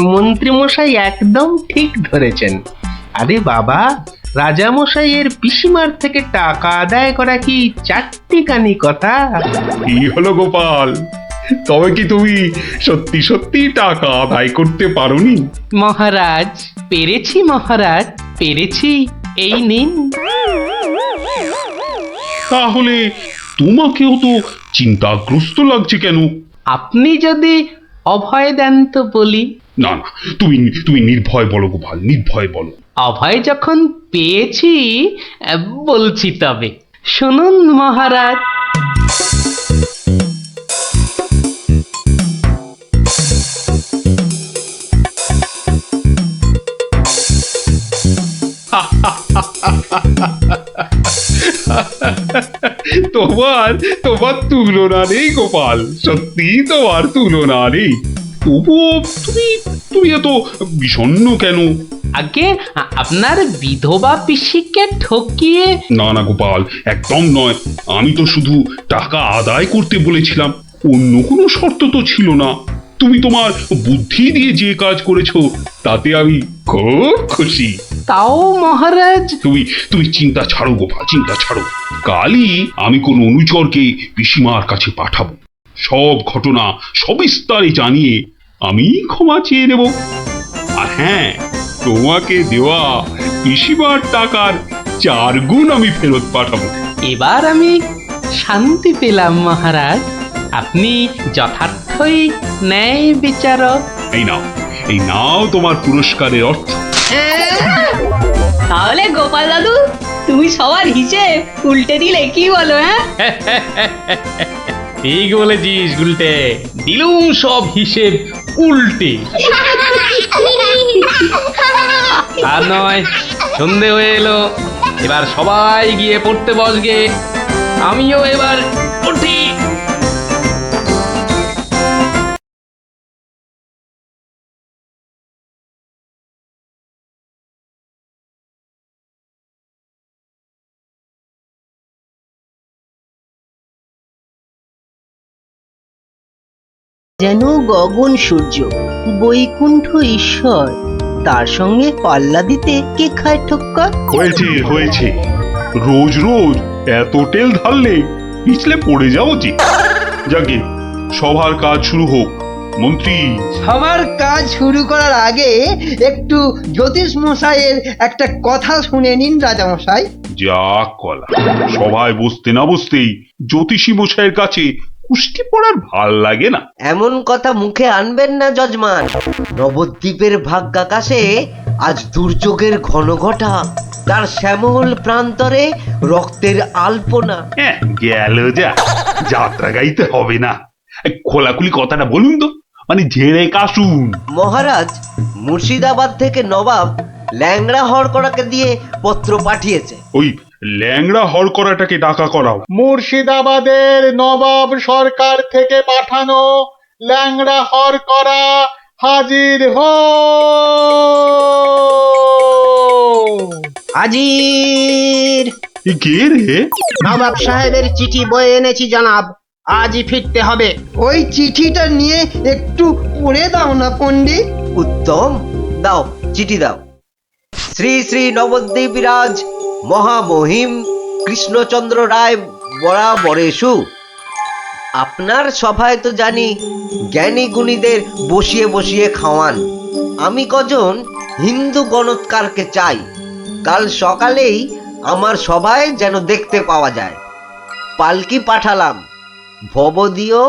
[SPEAKER 10] মন্ত্রীমশাই একদম ঠিক ধরেছেন। আরে বাবা, রাজামশাইয়ের পিসিমার থেকে টাকা আদায় করা কি চারটিখানি কথা?
[SPEAKER 7] কি হলো গোপাল, তবে কি তুমি সত্যি সত্যি টাকা আদায় করতে পারোনি?
[SPEAKER 3] মহারাজ, পেরেছি মহারাজ, পেরেছি। এই নিন।
[SPEAKER 7] তাহলে তোমাকেও তো চিন্তাগ্রস্ত লাগছে কেন?
[SPEAKER 3] আপনি যদি অভয় দেন তো বলি।
[SPEAKER 7] না না, তুমি নির্ভয় বলো গোপাল, নির্ভয় বলো।
[SPEAKER 3] অভয় যখন পেয়েছি, বলছি তবে শুনুন মহারাজ।
[SPEAKER 7] তোমার তোমার তুলনা নেই গোপাল, সত্যি তোমার তুলনা নেই। তবুও তুমি তুমি এত বিষণ্ণ কেন?
[SPEAKER 3] আগে আপনার বিধবা পিসিকে ঠকিয়ে
[SPEAKER 7] না না গোপাল, একদম নয়। আমি তো শুধু টাকা আদায় করতে বলেছিলাম, অন্য কোনো শর্ত তো ছিল না। তুমি তোমার বুদ্ধি দিয়ে যে কাজ করেছো তাতে আমি খুব খুশি।
[SPEAKER 3] তাও মহারাজ।
[SPEAKER 7] তুমি তুমি চিন্তা ছাড়ো গোপাল, চিন্তা ছাড়ো। কালই আমি কোন অনুচরকে পিসিমার কাছে পাঠাবো, সব ঘটনা সবিস্তারে জানিয়ে আমি ক্ষমা চেয়ে নেব। আর হ্যাঁ, তোমাকে দেওয়া পিসিমার টাকার 4 গুণ আমি ফেরত পাঠাবো।
[SPEAKER 3] এবার আমি শান্তি পেলাম মহারাজ, আপনি যথার্থই ন্যায় বিচারক।
[SPEAKER 7] এই নাও তোমার পুরস্কারের অর্থ।
[SPEAKER 1] তাহলে গোপাল দাদু তুমি সবার হিসেব উল্টে দিলে, কি বলো? হ্যাঁ
[SPEAKER 3] ঠিক বলেছিস গুলটে, দিলুম সব হিসেব উল্টে। আর নয়, সন্ধে হয়ে এলো, এবার সবাই গিয়ে পড়তে বসগে, আমিও এবার উঠি।
[SPEAKER 4] যেন গগন সূর্য, বৈকুণ্ঠ ঈশ্বর, তার সঙ্গে পাল্লা দিতে কে খায় ঠক্কর?
[SPEAKER 7] হয়েছে হয়েছে, রোজ রোজ এত তেল ঢাললে পিছলে পড়ে যাও যে। যাকে সবার কাজ শুরু হোক। মন্ত্রী,
[SPEAKER 6] সবার কাজ শুরু করার আগে একটু জ্যোতিষ মশাইয়ের একটা কথা শুনে নিন রাজা মশাই।
[SPEAKER 7] যা কলা, সভায় বসতে না বসতেই জ্যোতিষী মশাইয়ের কাছে কুস্তি পড়ার ভাল লাগে না।
[SPEAKER 5] এমন কথা মুখে আনবেন না যজমান। নবদ্বীপের ভাগ্যাকাশে আজ দুর্যোগের ঘনঘটা, তার শ্যামল প্রান্তরে রক্তের আলপনা।
[SPEAKER 7] গেল যা, যাত্রা গাইতে হবে না। খোলাখুলি কথাটা বলুন তো, মানে ঝেড়ে কাশুন।
[SPEAKER 5] মহারাজ, মুর্শিদাবাদ থেকে নবাব ল্যাংড়া হরকড়াকে দিয়ে পত্র পাঠিয়েছে।
[SPEAKER 7] ওই ল্যাংড়া হরকড়াটাকে ডাকা করাও।
[SPEAKER 11] মুর্শিদাবাদের নবাব সরকার থেকে পাঠানো ল্যাংড়া হরকড়া হাজির হো।
[SPEAKER 10] হাজির।
[SPEAKER 7] কে রে?
[SPEAKER 10] নবাব সাহেবের চিঠি বয়ে এনেছি জনাব, আজই ফিরতে হবে।
[SPEAKER 6] ওই চিঠিটা নিয়ে একটু পড়ে দাও না পণ্ডিত।
[SPEAKER 5] উত্তম, দাও চিঠি দাও। শ্রী শ্রী নবদ্বীপ রাজ মহামহিম কৃষ্ণচন্দ্র রায় বরাবরেশু। আপনার সভায় তো জানি জ্ঞানী গুণীদের বসিয়ে বসিয়ে খাওয়ান। আমি কজন হিন্দু গণৎকারকে চাই, কাল সকালেই আমার সভায় যেন দেখতে পাওয়া যায়। পালকি পাঠালাম, ভবদীয়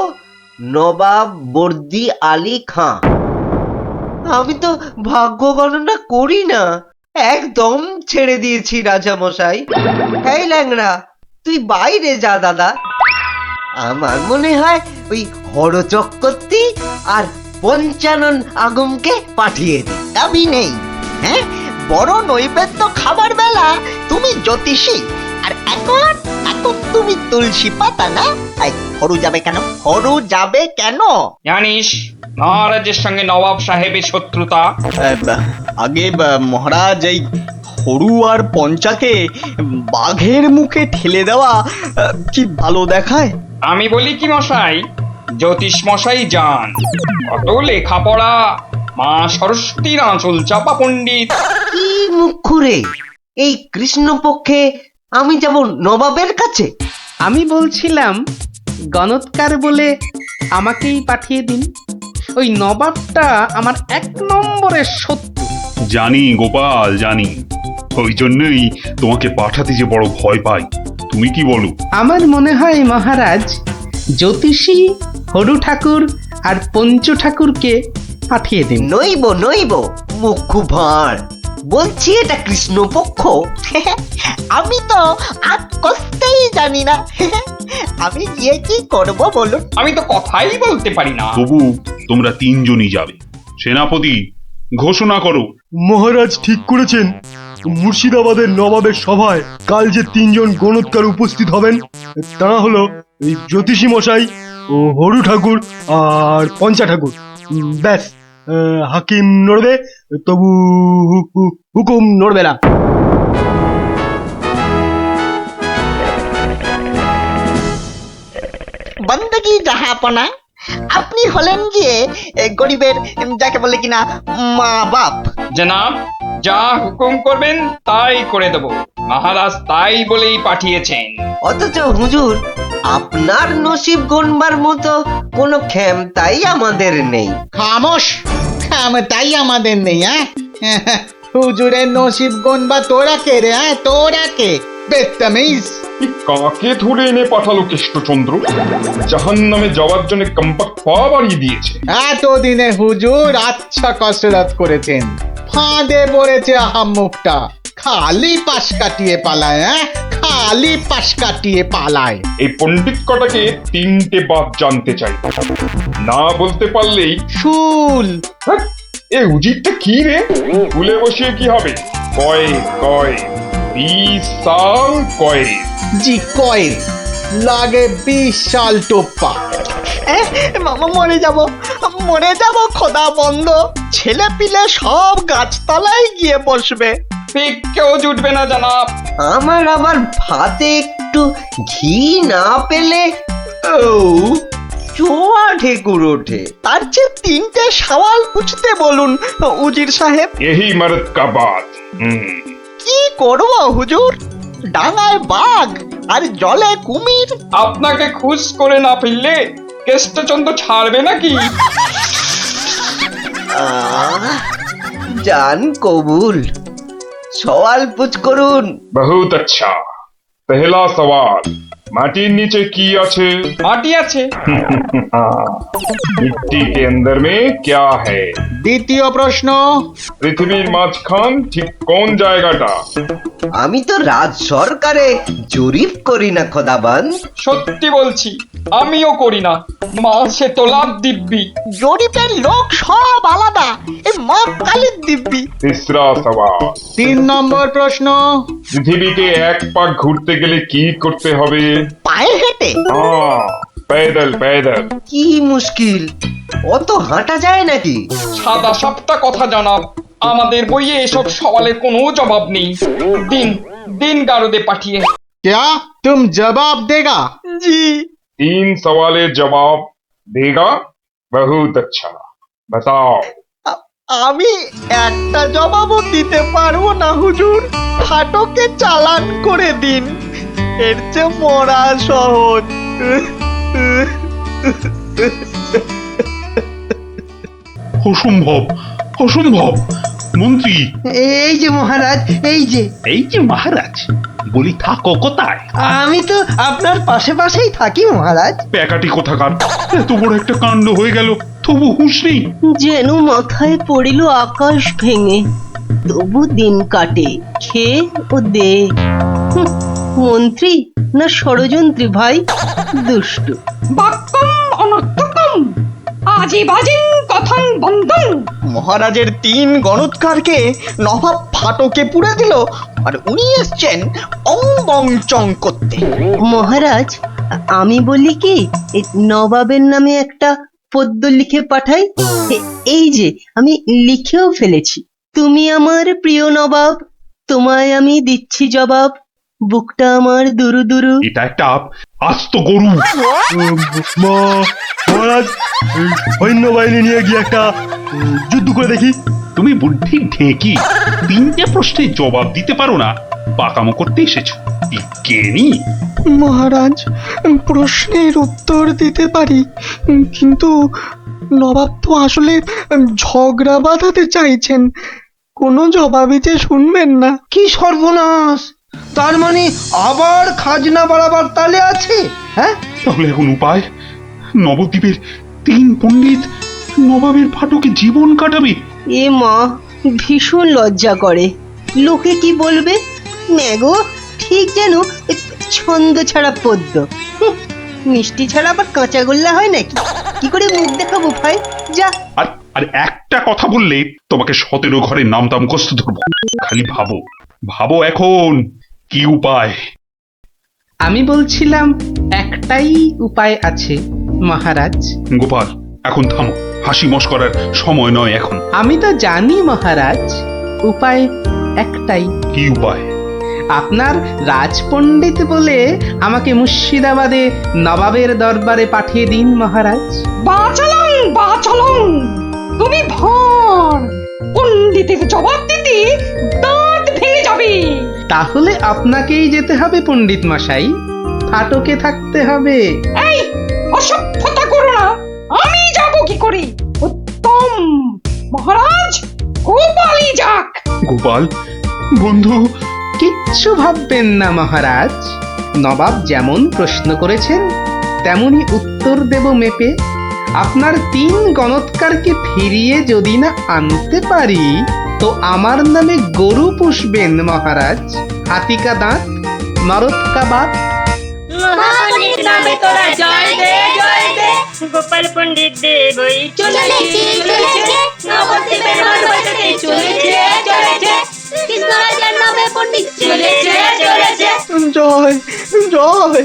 [SPEAKER 5] নবাব বর্দি আলী খাঁ। আমি তো ভাগ্য গণনা করি না, একদম ছেড়ে দিয়েছি রাজা মশাই। এই ল্যাংড়া, তুই বাইরে যা দাদা। আমার মনে হয় ওই হরচক্রবর্তী আর পঞ্চানন আগমকে পাঠিয়ে দে।
[SPEAKER 12] দাবি নেই, হ্যাঁ, বড় নৈবেদ্য খাবার বেলা তুমি জ্যোতিষী, আর এখন এখন তুমি তুলসী পাতা না? হরু যাবে কেন? হরু যাবে কেন?
[SPEAKER 8] জানিস মহারাজের সঙ্গে নবাব সাহেবের শত্রুতা।
[SPEAKER 12] আগে মহারাজ, এই হরু আর পঞ্চাকে বাঘের মুখে ঠেলে দেওয়া কি ভালো দেখায়?
[SPEAKER 8] আমি বলি কি মশাই, জ্যোতিষ মশাই যান, কত লেখাপড়া, মা সরস্বতীর আঁচল চাপা পণ্ডিত।
[SPEAKER 5] কি মুখ খুরে এই কৃষ্ণপক্ষে আমি যাব নবাবের কাছে?
[SPEAKER 3] আমি বলছিলাম গণৎকার বলে আমাকেই পাঠিয়ে দিন, ওই নবাবটা আমার 1 নম্বরের শত্রু।
[SPEAKER 7] জানি গোপাল, জানি, ওই জন্যই তোমাকে পাঠাতে যে বড় ভয় পাই। তুমি কি বলো?
[SPEAKER 3] আমার মনে হয় মহারাজ, জ্যোতিষী হরু ঠাকুর আর পঞ্চু ঠাকুরকে পাঠিয়ে দিন।
[SPEAKER 5] নইব নইব, মুখ ভাঁড়, বলছি এটা কৃষ্ণপক্ষ।
[SPEAKER 12] আমি তো আজ কষতেই জানি না, আমি গিয়ে কি করব বলুন?
[SPEAKER 8] আমি তো কথাই বলতে পারি না।
[SPEAKER 7] তবু তোমরা 3 জনই যাবে। সেনাপতি, ঘোষণা করো।
[SPEAKER 11] মহারাজ ঠিক করেছেন, মুর্শিদাবাদের নবাবের সভায় কাল যে 3 জন গণৎকার উপস্থিত হবেন তারা হলো এই জ্যোতিষী মশাই ও হরু ঠাকুর আর পঞ্চা ঠাকুর। ব্যাস, হাকিম নড়বে, তবু হুকুম নড়বে না।
[SPEAKER 12] বন্দগি জাহাপনা, আপনি হলেন গিয়ে গরিবের যাকে বলে কিনা মা বাপ।
[SPEAKER 8] জনাব, যা হুকুম করবেন তাই করে দেব। মহারাজ তাই বলেই পাঠিয়েছেন।
[SPEAKER 4] অথচ হুজুর, আপনার নসিব গণবার মতো কোনো ক্ষমতাই আমাদের নেই।
[SPEAKER 11] খামোশ, তাই আমাদের নেই। হুজুরের নসিব গনবা তোরা কে রে? তোরা কে? বেত্তামিজ।
[SPEAKER 13] কাকে ধরে এনে পাঠালো কৃষ্ণচন্দ্র? জাহান্নামে যাওয়ার জন্য কম্পাক পা বাড়িয়ে দিয়েছে।
[SPEAKER 11] এতদিনে হুজুর আচ্ছা কসরত করেছেন, ফাঁদে পড়েছে আহাম্মুকটা। খালি পাশ কাটিয়ে পালায়, খালি পাশ কাটিয়ে পালায়।
[SPEAKER 13] এই পণ্ডিত কটাকে 3টে বাদ জানতে চাই, না বলতে পারলেই
[SPEAKER 11] শুল।
[SPEAKER 13] এ উজিরটা কি রে? ভুলে বসিয়ে কি হবে? কয় কয় 20 সাল কয়।
[SPEAKER 11] জি কয়েল লাগে 20 সাল টোপ্পা।
[SPEAKER 12] মরে যাব খোদা বন্ধ। ছেলে পিলে সব গাছতলায় গিয়ে বসবে।
[SPEAKER 8] ঠিক কেউ জুটবে না জনাব।
[SPEAKER 4] আমার আবার ভাতে একটু ঘি না পেলে চোয়া ঢেকুর ওঠে।
[SPEAKER 12] তার চেয়ে 3টে সওয়াল পুছতে বলুন উজির সাহেব।
[SPEAKER 13] यही मर्द का बात।
[SPEAKER 12] কি করব হুজুর? ডাঙায় বাঘ আর জলে কুমির।
[SPEAKER 8] আপনাকে খুশ করে না ফেললে কৃষ্ণচন্দ্র ছাড়বে নাকি?
[SPEAKER 4] জান কবুল, সওয়াল পুছ করুন।
[SPEAKER 13] बहुत अच्छा। पहला सवाल, माटिर नीचे की আছে?
[SPEAKER 8] মাটি আছে।
[SPEAKER 13] मिट्टी के अंदर में क्या है?
[SPEAKER 11] দ্বিতীয় প্রশ্ন,
[SPEAKER 13] পৃথিবীর মাঝখান ঠিক কোন জায়গাটা?
[SPEAKER 4] আমি তো রাজ সরকারে জরিপ করি না খোদাবান।
[SPEAKER 8] সত্যি বলছি, আমিও করি না। মাসে তোলার দিব্যি।
[SPEAKER 12] জরিপের লোক সব আলাদা। এই মা কালীর দিব্যি।
[SPEAKER 13] तीसरा सवाल,
[SPEAKER 11] 3 নম্বর প্রশ্ন,
[SPEAKER 13] পৃথিবীকে এক পাক ঘুরতে গেলে কি করতে হবে?
[SPEAKER 12] পায়ে হেঁটে।
[SPEAKER 13] হ্যাঁ, पैदल पैदल।
[SPEAKER 4] কি মুশকিল, অত হাঁটা যায় নাকি?
[SPEAKER 8] সাদা সাপটা কথা জানাব, আমাদের বইয়ে এসব সওয়ালের কোনো জবাব নেই। দিন দিন গারদে পাঠিয়ে।
[SPEAKER 11] क्या तुम जवाब देगा?
[SPEAKER 12] জি।
[SPEAKER 13] 3 सवालेर जवाब देगा? बहुत अच्छा। बताओ।
[SPEAKER 12] আমি একটা জবাবও দিতে পারবো না হুজুর। ফাটকে চালান করে দিন, এর চেয়ে মরা সহজ।
[SPEAKER 7] অসম্ভব, অসম্ভব। মন্ত্রী,
[SPEAKER 6] এই যে মহারাজ,
[SPEAKER 7] এই যে মহারাজ, বলি থাকো কোথায়?
[SPEAKER 6] আমি তো আপনার পাশে পাশেই থাকি মহারাজ।
[SPEAKER 7] প্যাকাটি কোথাকার, এত বড় একটা কাণ্ড হয়ে গেল, তবু হুঁশ নেই।
[SPEAKER 1] যেন মাথায় পড়িল আকাশ ভেঙে, তবু দিন কাটে খেয়ে ও দে। মন্ত্রী না ষড়যন্ত্রী ভাই, দুষ্টু।
[SPEAKER 9] বাক্যম অনর্থকম আজীবাজিন কথন বন্ধন।
[SPEAKER 12] মহারাজের 3 গণৎকারকে নবাব ফাটকে পুড়ে দিল, আর উনি এসছেন অং বং চং করতে।
[SPEAKER 1] মহারাজ, আমি বলি কি, এই নবাবের নামে একটা পদ্য লিখে পাঠাই। এই যে আমি লিখেও ফেলেছি। তুমি আমার প্রিয় নবাব, তোমায় আমি দিচ্ছি জবাব, বুকটা আমার দুরু দুরু।
[SPEAKER 7] এটা একটা আস্ত গরু।
[SPEAKER 11] মহারাজ, সৈন্যবাহিনী নিয়ে গিয়ে একটা যুদ্ধ করে দেখি।
[SPEAKER 7] তুমি বুদ্ধি ঢেকি 3টে প্রশ্নের জবাব দিতে পারো না, পাকামো করতে এসেছো বিজ্ঞানী।
[SPEAKER 12] মহারাজ, প্রশ্নের উত্তর দিতে পারি, কিন্তু নবাব তো আসলে ঝগড়া বাঁধাতে চাইছেন। কোনো জবাবই যে শুনবেন না।
[SPEAKER 6] কি সর্বনাশ! তার মানে আবার খাজনা বাড়াবার তালে আছে? হ্যাঁ,
[SPEAKER 7] তাহলে এখন উপায়? নবদ্বীপের 3 পণ্ডিত নবাবের ফাটকে জীবন কাটাবে।
[SPEAKER 1] এ মা, ভীষণ লজ্জা করে। লোকে কি বলবে? ম্যাগো, ঠিক যেন ছন্দ ছাড়া পদ্য। মিষ্টি ছাড়া আবার কাঁচা গোল্লা হয় নাকি? কি করে মুখ দেখাবো ভাই? যা।
[SPEAKER 7] আর একটা কথা বললে তোমাকে 17 ঘরে নামতাম কষ্ট ধরবো। খালি ভাবো, ভাবো এখন কি উপায়।
[SPEAKER 10] আমি বলছিলাম একটাই উপায় আছে মহারাজ।
[SPEAKER 7] গোপাল, এখন থামো, হাসি মস্করার সময় নয় এখন।
[SPEAKER 10] আমি তো জানি মহারাজ, উপায় একটাই।
[SPEAKER 7] কি উপায়?
[SPEAKER 10] আপনার রাজপণ্ডিত বলে আমাকে মুর্শিদাবাদে নবাবের দরবারে পাঠিয়ে দিন মহারাজ।
[SPEAKER 9] বাচালং তুমি ভার পণ্ডিতের জবাব দিতে দাঁত ভেঙে যাবে।
[SPEAKER 10] তাহলে আপনাকেই যেতে হবে পণ্ডিত মশাই, ফাটকে থাকতে হবে।
[SPEAKER 9] এই অসভ্যতা করো না, আমি যাব কি করে? উত্তম মহারাজ, গোপালই যাক।
[SPEAKER 7] গোপাল বন্ধু,
[SPEAKER 10] কিচ্ছু ভাববেন না মহারাজ, নবাব যেমন প্রশ্ন করেছেন তেমনি উত্তর দেব মেপে। আপনার 3 গণৎকারকে ফিরিয়ে যদি না আনতে পারি তো আমার নামে গরু পুষবেন মহারাজ, হাতিকা দাঁত, নরৎকা বাত।
[SPEAKER 14] গোপাল পণ্ডিত দেব চলেছে নবদ্বীপের মাঠ বাজাতে চলেছে কৃষ্ণরাজার নবে পণ্ডিত চলেছে।
[SPEAKER 6] জয় জয়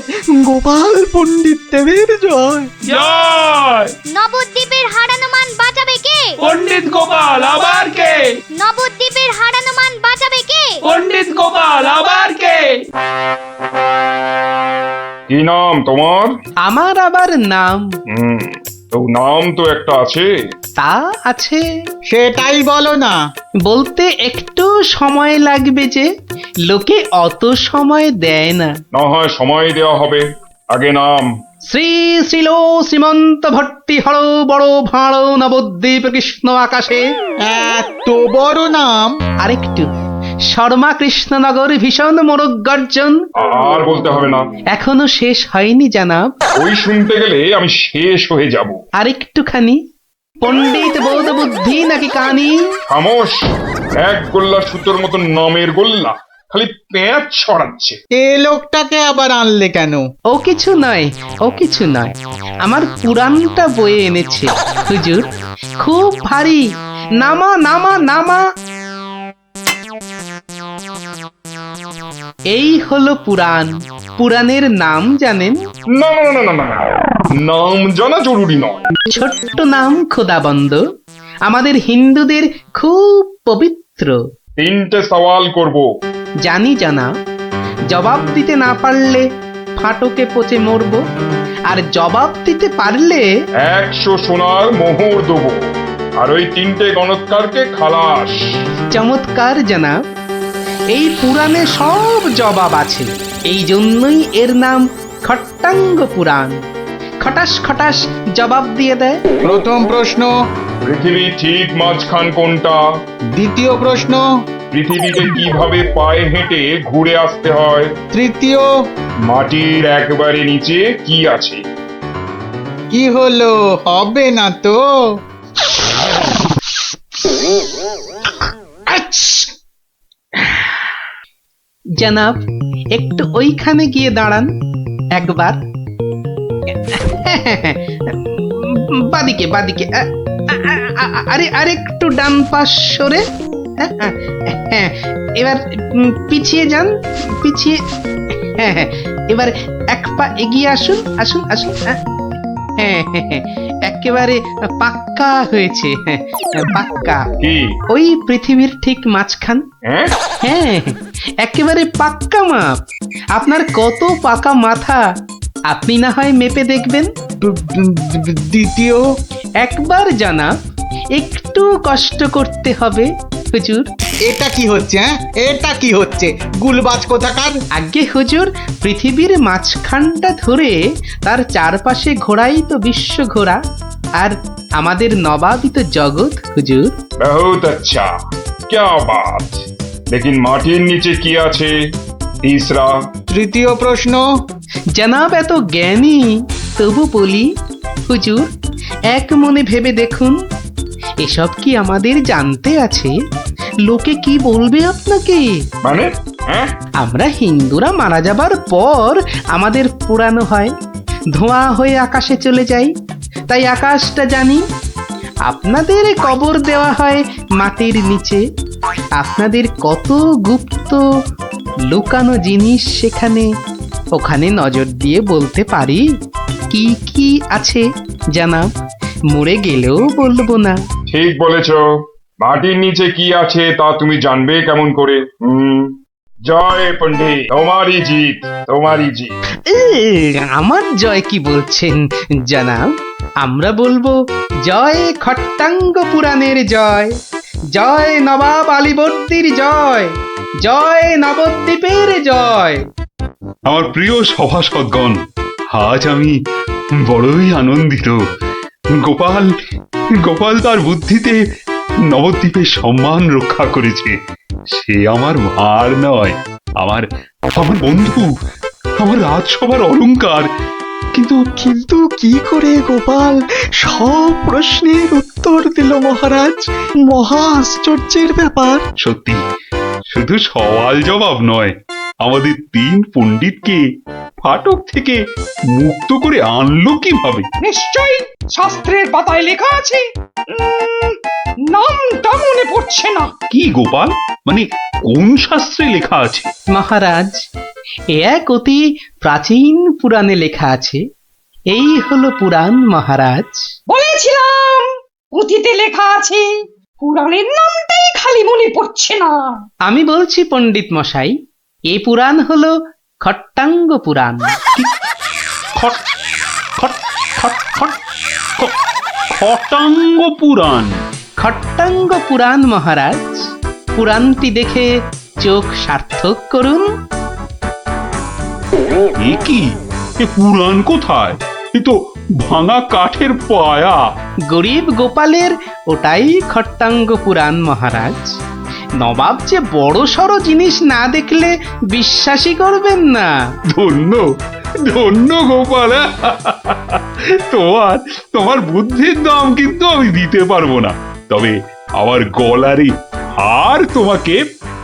[SPEAKER 6] গোপাল পণ্ডিত দেবের জয়।
[SPEAKER 13] জয়!
[SPEAKER 2] নবদ্বীপের হারানো মান বাঁচাবে কে?
[SPEAKER 13] পণ্ডিত গোপাল আবার কে?
[SPEAKER 2] নবদ্বীপের হারানো মান বাঁচাবে কে?
[SPEAKER 13] পণ্ডিত গোপাল আবার কে? কি নাম তোমার?
[SPEAKER 10] আমার আবার নাম?
[SPEAKER 13] তো নাম তো একটা আছে।
[SPEAKER 10] তা আছে,
[SPEAKER 12] সেটাই বলো না।
[SPEAKER 10] বলতে একটু সময় লাগবে, যে লোকে অত সময় দেয় না।
[SPEAKER 13] না হয় সময় দেওয়া হবে, আগে নাম।
[SPEAKER 10] শ্রী শ্রীল শ্রীমন্ত ভট্টি হর বড় ভাঁড় নবদ্বীপ কৃষ্ণ আকাশে।
[SPEAKER 12] এত বড় নাম?
[SPEAKER 10] আরেকটু, শর্মা কৃষ্ণনগর ভীষণ মোরগ গর্জন।
[SPEAKER 13] আর বলতে হবে না,
[SPEAKER 10] এখনো শেষ হয়নি জানাব।
[SPEAKER 13] ওই শুনতে গেলে আমি শেষ হয়ে যাব।
[SPEAKER 10] আরেকটুখানি, পণ্ডিত বোধ বুদ্ধি নাকি কানি?
[SPEAKER 13] খামোশ, এক গোল্লা সুতোর মতন নামের গোল্লা, খালি পেঁচ ছড়াচ্ছে।
[SPEAKER 12] এ লোকটাকে আবার আনলে কেন?
[SPEAKER 10] ও কিছু নয়, ও কিছু নয়, আমার পুরাণটা বয়ে এনেছে হুজুর, খুব ভারী। নামা নামা নামা। এই হলো পুরাণ। পুরাণের নাম জানেন?
[SPEAKER 13] না না না না না, নাম জানা জরুরি নয়।
[SPEAKER 10] ছোট্ট নাম খোদাবন্দ, আমাদের হিন্দুদের খুব পবিত্র।
[SPEAKER 13] 3টে সওয়াল করব।
[SPEAKER 10] জানি জানা, জবাব দিতে না পারলে ফাটকে পচে মরব, আর জবাব দিতে পারলে
[SPEAKER 13] 100 সোনার মোহর দেবো, আর ওই 3টে গণৎকারকে খালাস।
[SPEAKER 10] চমৎকার জানাব, এই পুরাণে সব জবাব আছে, এই জন্যই এর নাম খট্টাঙ্গ পুরাণ। খটাস খটাস জবাব দিয়ে দেয়।
[SPEAKER 12] প্রথম প্রশ্ন,
[SPEAKER 13] পৃথিবীর ঠিক মাঝখান কোনটা?
[SPEAKER 12] দ্বিতীয় প্রশ্ন,
[SPEAKER 13] পৃথিবীতে কিভাবে পায়ে হেঁটে ঘুরে আসতে হয়?
[SPEAKER 12] তৃতীয়,
[SPEAKER 13] মাটির একবারে নিচে কি আছে?
[SPEAKER 12] কি হলো, হবে না তো?
[SPEAKER 10] জানাব, একটু ওইখানে গিয়ে দাঁড়ান একবার। বাদিকে বাদিকে, আরে আরেকটু ডান পাশ সরে। এবার পিছিয়ে যান, পিছিয়ে। এবার 1 পা এগিয়ে আসুন, আসুন আসুন। একেবারে পাক্কা হয়েছে, পাক্কা।
[SPEAKER 13] কি?
[SPEAKER 10] ওই পৃথিবীর ঠিক মাঝখান। হ্যাঁ, একেবারে পাক্কা মাপ। আপনার কত পাকা মাথা, আপনি না হয় মেপে দেখবেন।
[SPEAKER 12] দ্বিতীয়,
[SPEAKER 10] একবার জানা, একটু কষ্ট করতে হবে হুজুর।
[SPEAKER 12] এটা কি হচ্ছে? এটা কি হচ্ছে? গুলবাজ কোথাকার।
[SPEAKER 10] আগে হুজুর, পৃথিবীর মাঝখানটা ধরে তার চারপাশে ঘোরাই তো বিশ্ব ঘোরা, আর আমাদের নবাবই তো জগৎ হুজুর।
[SPEAKER 13] বহুত আচ্ছা, क्या बात। लेकिन মাটির নিচে কি আছে? তিসরা।
[SPEAKER 12] তৃতীয় প্রশ্ন,
[SPEAKER 10] জানাব এত জ্ঞানী, তবু বলি হুজুর, এক মনে ভেবে দেখুন, এসব কি আমাদের জানতে আছে? লোকে কি বলবে আপনাকে?
[SPEAKER 13] মানে
[SPEAKER 10] আমরা হিন্দুরা মারা যাবার পর আমাদের পোড়ানো হয়, ধোঁয়া হয়ে আকাশে চলে যাই, তাই আকাশটা জানি। আপনাদের কবর দেওয়া হয় মাটির নিচে, আপনাদের কত গুপ্ত লুকানো জিনিস সেখানে, ওখানে নজর দিয়ে বলতে পারি কি কি আছে জানাব, মরে গেলেও বলবো না।
[SPEAKER 13] ঠিক বলেছ। মাটির নিচে কি আছে তা তুমি জানবে কেমন করে? জয় পণ্ডিত, তোমারই জিত, তোমারই জিত।
[SPEAKER 10] আমার জয় কি বলছেন জানাব? আমরা বলবো জয় খট্টাঙ্গ পুরাণের জয়, জয় নবাব আলীবর্দীর জয়, জয় নবদ্বীপের জয়।
[SPEAKER 7] আমার প্রিয় সভাসদগণ, আজ আমি বড়ই আনন্দিত। গোপাল গোপাল তার বুদ্ধিতে নবদ্বীপের সম্মান রক্ষা করেছে। সে আমার ভার নয়, আমার আমার বন্ধু, আমার রাজসভার অলংকার। কিন্তু
[SPEAKER 15] কিন্তু কি করে গোপাল সব প্রশ্নের উত্তর দিল মহারাজ? মহা আশ্চর্যের ব্যাপার।
[SPEAKER 7] সত্যি, শুধু সওয়াল জবাব নয়, আমাদের 3 পণ্ডিতকে ফাটক থেকে মুক্ত করে আনলো কিভাবে?
[SPEAKER 8] নিশ্চয়ই শাস্ত্রের পাতায় লেখা আছে, নামটা মনে পড়ছে না।
[SPEAKER 7] কি গোপাল, মানে কোন শাস্ত্রে লেখা আছে?
[SPEAKER 10] মহারাজ, এ এক অতি প্রাচীন পুরাণে লেখা আছে। এই হলো পুরাণ মহারাজ।
[SPEAKER 8] বলেছিলাম পুঁথিতে লেখা আছে, পুরাণের নামটাই খালি মনে পড়ছে না।
[SPEAKER 10] আমি বলছি পণ্ডিত মশাই, এই পুরাণ হলো খট্টাঙ্গ পুরাণ।
[SPEAKER 7] খটাঙ্গ পুরাণ?
[SPEAKER 10] খট্টাঙ্গ পুরাণ মহারাজ। পুরাণটি দেখে চোখ সার্থক করুন।
[SPEAKER 7] এ কি, এ পুরাণ কোথায়? এ তো ভাঙা কাঠের পায়া।
[SPEAKER 10] গরিব গোপালের ওটাই খট্টাঙ্গ পুরাণ মহারাজ। নবাব যে বড় সড় জিনিস না দেখলে বিশ্বাসই করবেন না।
[SPEAKER 7] ধন্য ধন্য গোপাল। তোমার বুদ্ধির দাম কিন্তু আমি দিতে পারবো না, তবে আমার গলারই হার তোমাকে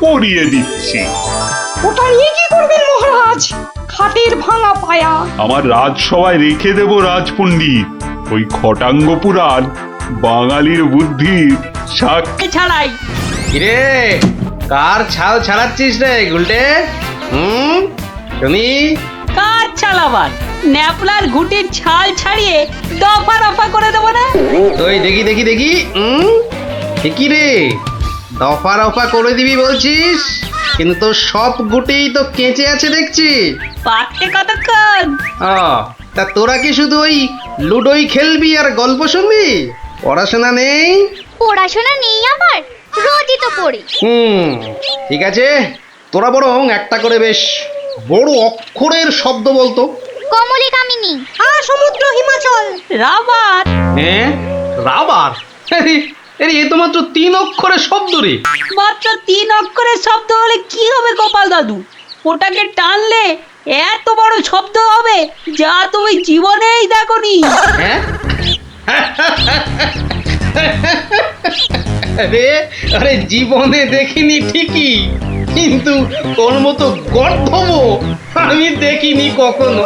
[SPEAKER 7] পরিয়ে দিচ্ছি।
[SPEAKER 8] ওটা নিয়ে কি করবেন মহারাজ? খাটের ভাঙা পায়া
[SPEAKER 7] আমার রাজসভায় রেখে দেব রাজপণ্ডিত। ওই খটাঙ্গ পুরাণ বাঙালির বুদ্ধির সাক্ষী
[SPEAKER 14] ছাড়াই।
[SPEAKER 10] কিরে, কার ছাল ছাড়াচ্ছিস রে গুলটে? তুমি
[SPEAKER 14] কার ছাল আবার? ন্যাপলার ঘুটির ছাল ছাড়িয়ে দফা রফা করে দেবো না?
[SPEAKER 10] তুই দেখি দেখি দেখি, কি রে, দফা রফা করে দিবি বলছিস? কিন্তু তোর সব গুটেই তো কেঁচে আছে দেখছি।
[SPEAKER 14] পাকতে কতক্ষণ?
[SPEAKER 10] তা তোরা কি শুধু ওই লুডোই খেলবি আর গল্প শুনবি? পড়াশোনা নেই?
[SPEAKER 2] পড়াশোনা নেই আমার, রোজই তো পড়ি।
[SPEAKER 10] ঠিক আছে, তোরা বরং একটা করে বেশ বড় অক্ষরের শব্দ বলতো।
[SPEAKER 2] কমলি কামিনী,
[SPEAKER 14] সমুদ্র হিমাচল, রাবার।
[SPEAKER 10] হ্যাঁ, রাবার? এ তো মাত্র 3 অক্ষরের শব্দ রে।
[SPEAKER 14] মাত্র 3 অক্ষরের শব্দ হলে কি হবে গোপাল দাদু? ওটাকে টানলে এত বড় শব্দ হবে যা তুমি জীবনেই দেখোনি।
[SPEAKER 10] হ্যাঁ? আরে জীবনে দেখিনি ঠিকই, কিন্তু তোর মতো গর্ধব আমি দেখিনি কখনো।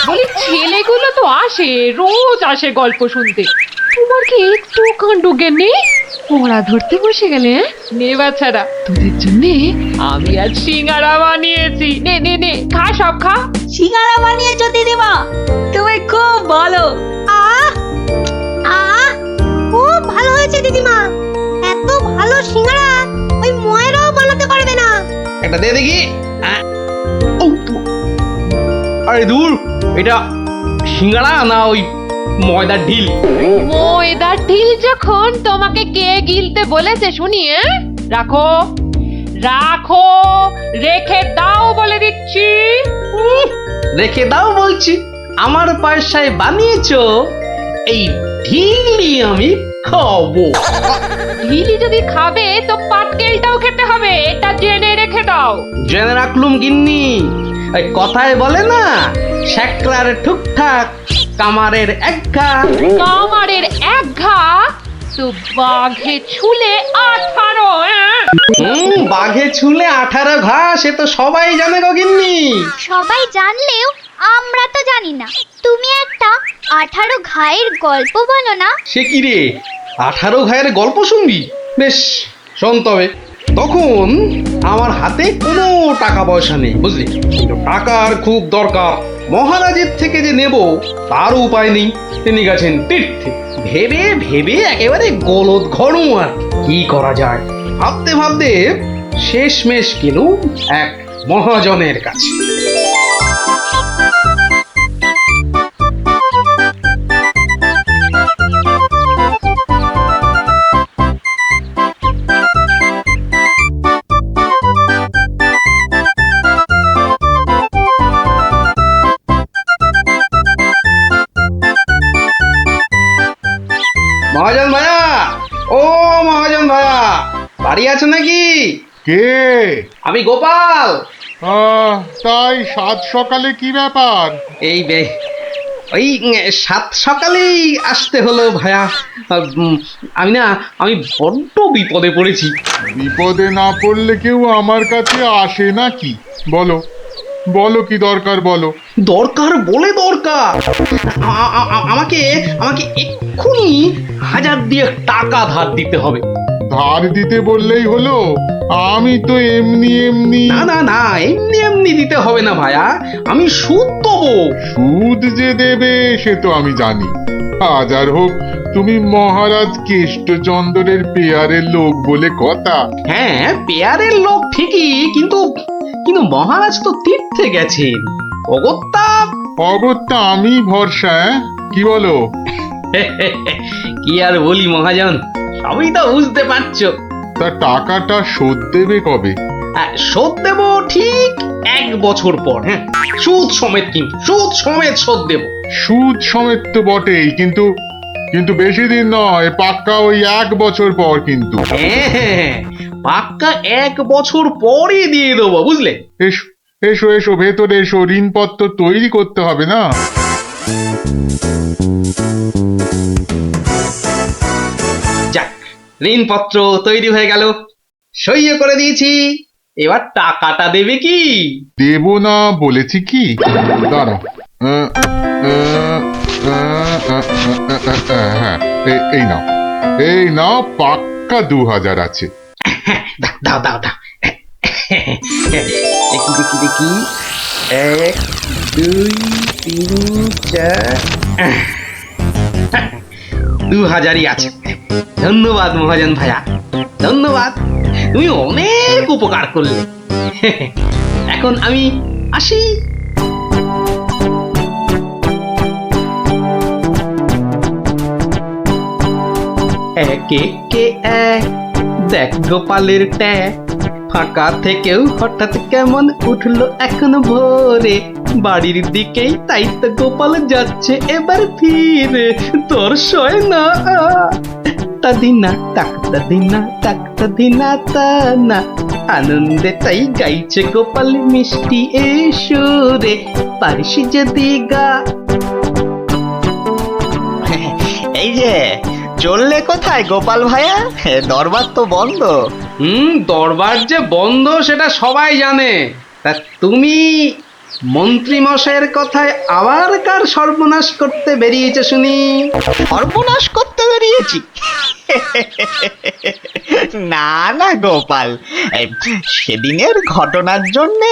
[SPEAKER 9] বলি ছেলেগুলো তো আসে, রোজ আসে গল্প শুনতে। তোমার কি একটু কাণ্ড জ্ঞান নেই? পড়া ধরতে বসে গেলে? নে বাচ্চারা, তোদের জন্য আমি আজ সিঙ্গারা বানিয়েছি। নে নে নে, খা, সব খা।
[SPEAKER 14] সিঙ্গারা বানিয়েছো দিদিমা? তুমি খুব ভালো।
[SPEAKER 2] খুব ভালো হয়েছে দিদিমা। এত ভালো সিঙ্গারা ওই ময়রাও বানাতে পারবে না।
[SPEAKER 10] একটা দে দেখি। আরে দূর, এটা সিঙ্গারা না ওই ময়দার ঢিল?
[SPEAKER 9] ময়দার ঢিল যখন তোমাকে কে গিলতে বলেছে শুনি? রাখো রাখো, রেখে দাও বলে দিচ্ছি।
[SPEAKER 10] রেখে দাও বলছি? আমার পয়সায় বানিয়েছো, এই ঢিলি আমি খাবো।
[SPEAKER 9] ঢিলি যদি খাবে তো পাটকেলটাও খেতে হবে, এটা জেনে রেখে দাও।
[SPEAKER 10] জেনে রাখলুম গিন্নি। এই কথায় বলে না, শ্যাকরার ঠুকঠাক, কামারের একঘা।
[SPEAKER 9] কামারের একঘা তো বাঘে ছুলে 18।
[SPEAKER 10] বাঘে ছুলে 18 ঘা, সে তো সবাই জানে গো গিন্নি।
[SPEAKER 2] সবাই জানলেও আমরা তো জানি না। তুমি একটা 18 ঘায়ের গল্প বলো না।
[SPEAKER 10] সে কি রে, 18 ঘায়ের গল্প শুনবি? বেশ, শোন তবে। তখন আমার হাতে কোনো টাকা পয়সা নেই, বুঝলি, কিন্তু টাকার খুব দরকার। মহারাজের থেকে যে নেব তার উপায় নেই, তিনি গেছেন তীর্থে। ভেবে ভেবে একেবারে গলদ ঘনু। আর কি করা যায় ভাবতে ভাবতে শেষমেশ গেলুম এক মহাজনের কাছে। মহাজন ভাইয়া, ও মহাজন ভাইয়া, বাড়ি আছে নাকি?
[SPEAKER 16] কে?
[SPEAKER 10] আমি গোপাল।
[SPEAKER 16] তাই সাত সকালে কি ব্যাপার?
[SPEAKER 10] ওই সাত সকালেই আসতে হলো ভাইয়া। আমি বড্ড বিপদে পড়েছি।
[SPEAKER 16] বিপদে না পড়লে কেউ আমার কাছে আসে নাকি? বলো বলো, কি দরকার বলো।
[SPEAKER 10] দরকার বলে দরকার, আমাকে এক্ষুনি 1000 দিয়ে টাকা ধার দিতে হবে।
[SPEAKER 16] ধার দিতে বললেই হলো? আমি তো এমনি এমনি।
[SPEAKER 10] না, এমনি এমনি দিতে হবে না ভাইয়া, আমি সুদ দেবো।
[SPEAKER 16] সুদ যে দেবে সে তো আমি জানি। 1000 হোক, তুমি মহারাজ কেষ্টচন্দ্রের পেয়ারের লোক বলে কথা।
[SPEAKER 10] হ্যাঁ, পেয়ারের লোক ঠিকই, কিন্তু মহারাজ তো তীর্থে গেছেন।
[SPEAKER 16] অগত্যা আমি ভরসা। কি বলো?
[SPEAKER 10] কি আর বলি মহাজন, সবই তো বুঝতে পারছো।
[SPEAKER 16] তা টাকাটা শোধ দেবে কবে?
[SPEAKER 10] শোধ দেব ঠিক 1 বছর পর। হ্যাঁ, সুদ সমেত, কিন্তু সুদ সমেত শোধ দেব।
[SPEAKER 16] সুদ সমেত তো বটেই, কিন্তু বেশি দিন নয়, পাক্কা ওই 1 বছর পর। কিন্তু
[SPEAKER 10] হ্যাঁ, পাক্কা 1 বছর পরই দিয়ে দেবো, বুঝলে।
[SPEAKER 16] এসো এসো এসো, ভেতরে এসো, ঋণপত্র তৈরি করতে হবে না?
[SPEAKER 10] যাক, ঋণপত্র তৈরি হয়ে গেল, সইও করে দিয়েছি। এবার টাকাটা দেবে কি?
[SPEAKER 16] দেব না বলেছি কি? দাঁড়াও, হ্যাঁ, এই নাও, পাক্কা 2000 আছে।
[SPEAKER 10] দাও। দেখি 1 2 3 4, 2000ই আছে। ধন্যবাদ মহাজন ভাইয়া, ধন্যবাদ, তুমি অনেক উপকার করলে। এখন আমি আসি। একে কে এক, দেখ গোপালের ট্যাগ, ফাঁকা থেকেও হঠাৎ কেমন উঠলো এখন ভোরে, বাড়ির দিকেই তাই তো গোপাল যাচ্ছে এবার ফিরে, তোর সয় না তাদিনা তাক তাদিনা তাক তাদিনা তা না, আনন্দে তাই গাইছে গোপাল মিষ্টি এই সুরে, পারিস যদি গা।
[SPEAKER 12] এই যে চললে কোথায় গোপাল ভাইয়া? দরবার তো বন্ধ।
[SPEAKER 10] দরবার যে বন্ধ সেটা সবাই জানে, তা তুমি মন্ত্রী মশাইয়ের কথায় আবার কার সর্বনাশ করতে বেরিয়েছে শুনি?
[SPEAKER 12] সর্বনাশ করতে বেরিয়েছি? না গোপাল, সেদিনের ঘটনার জন্য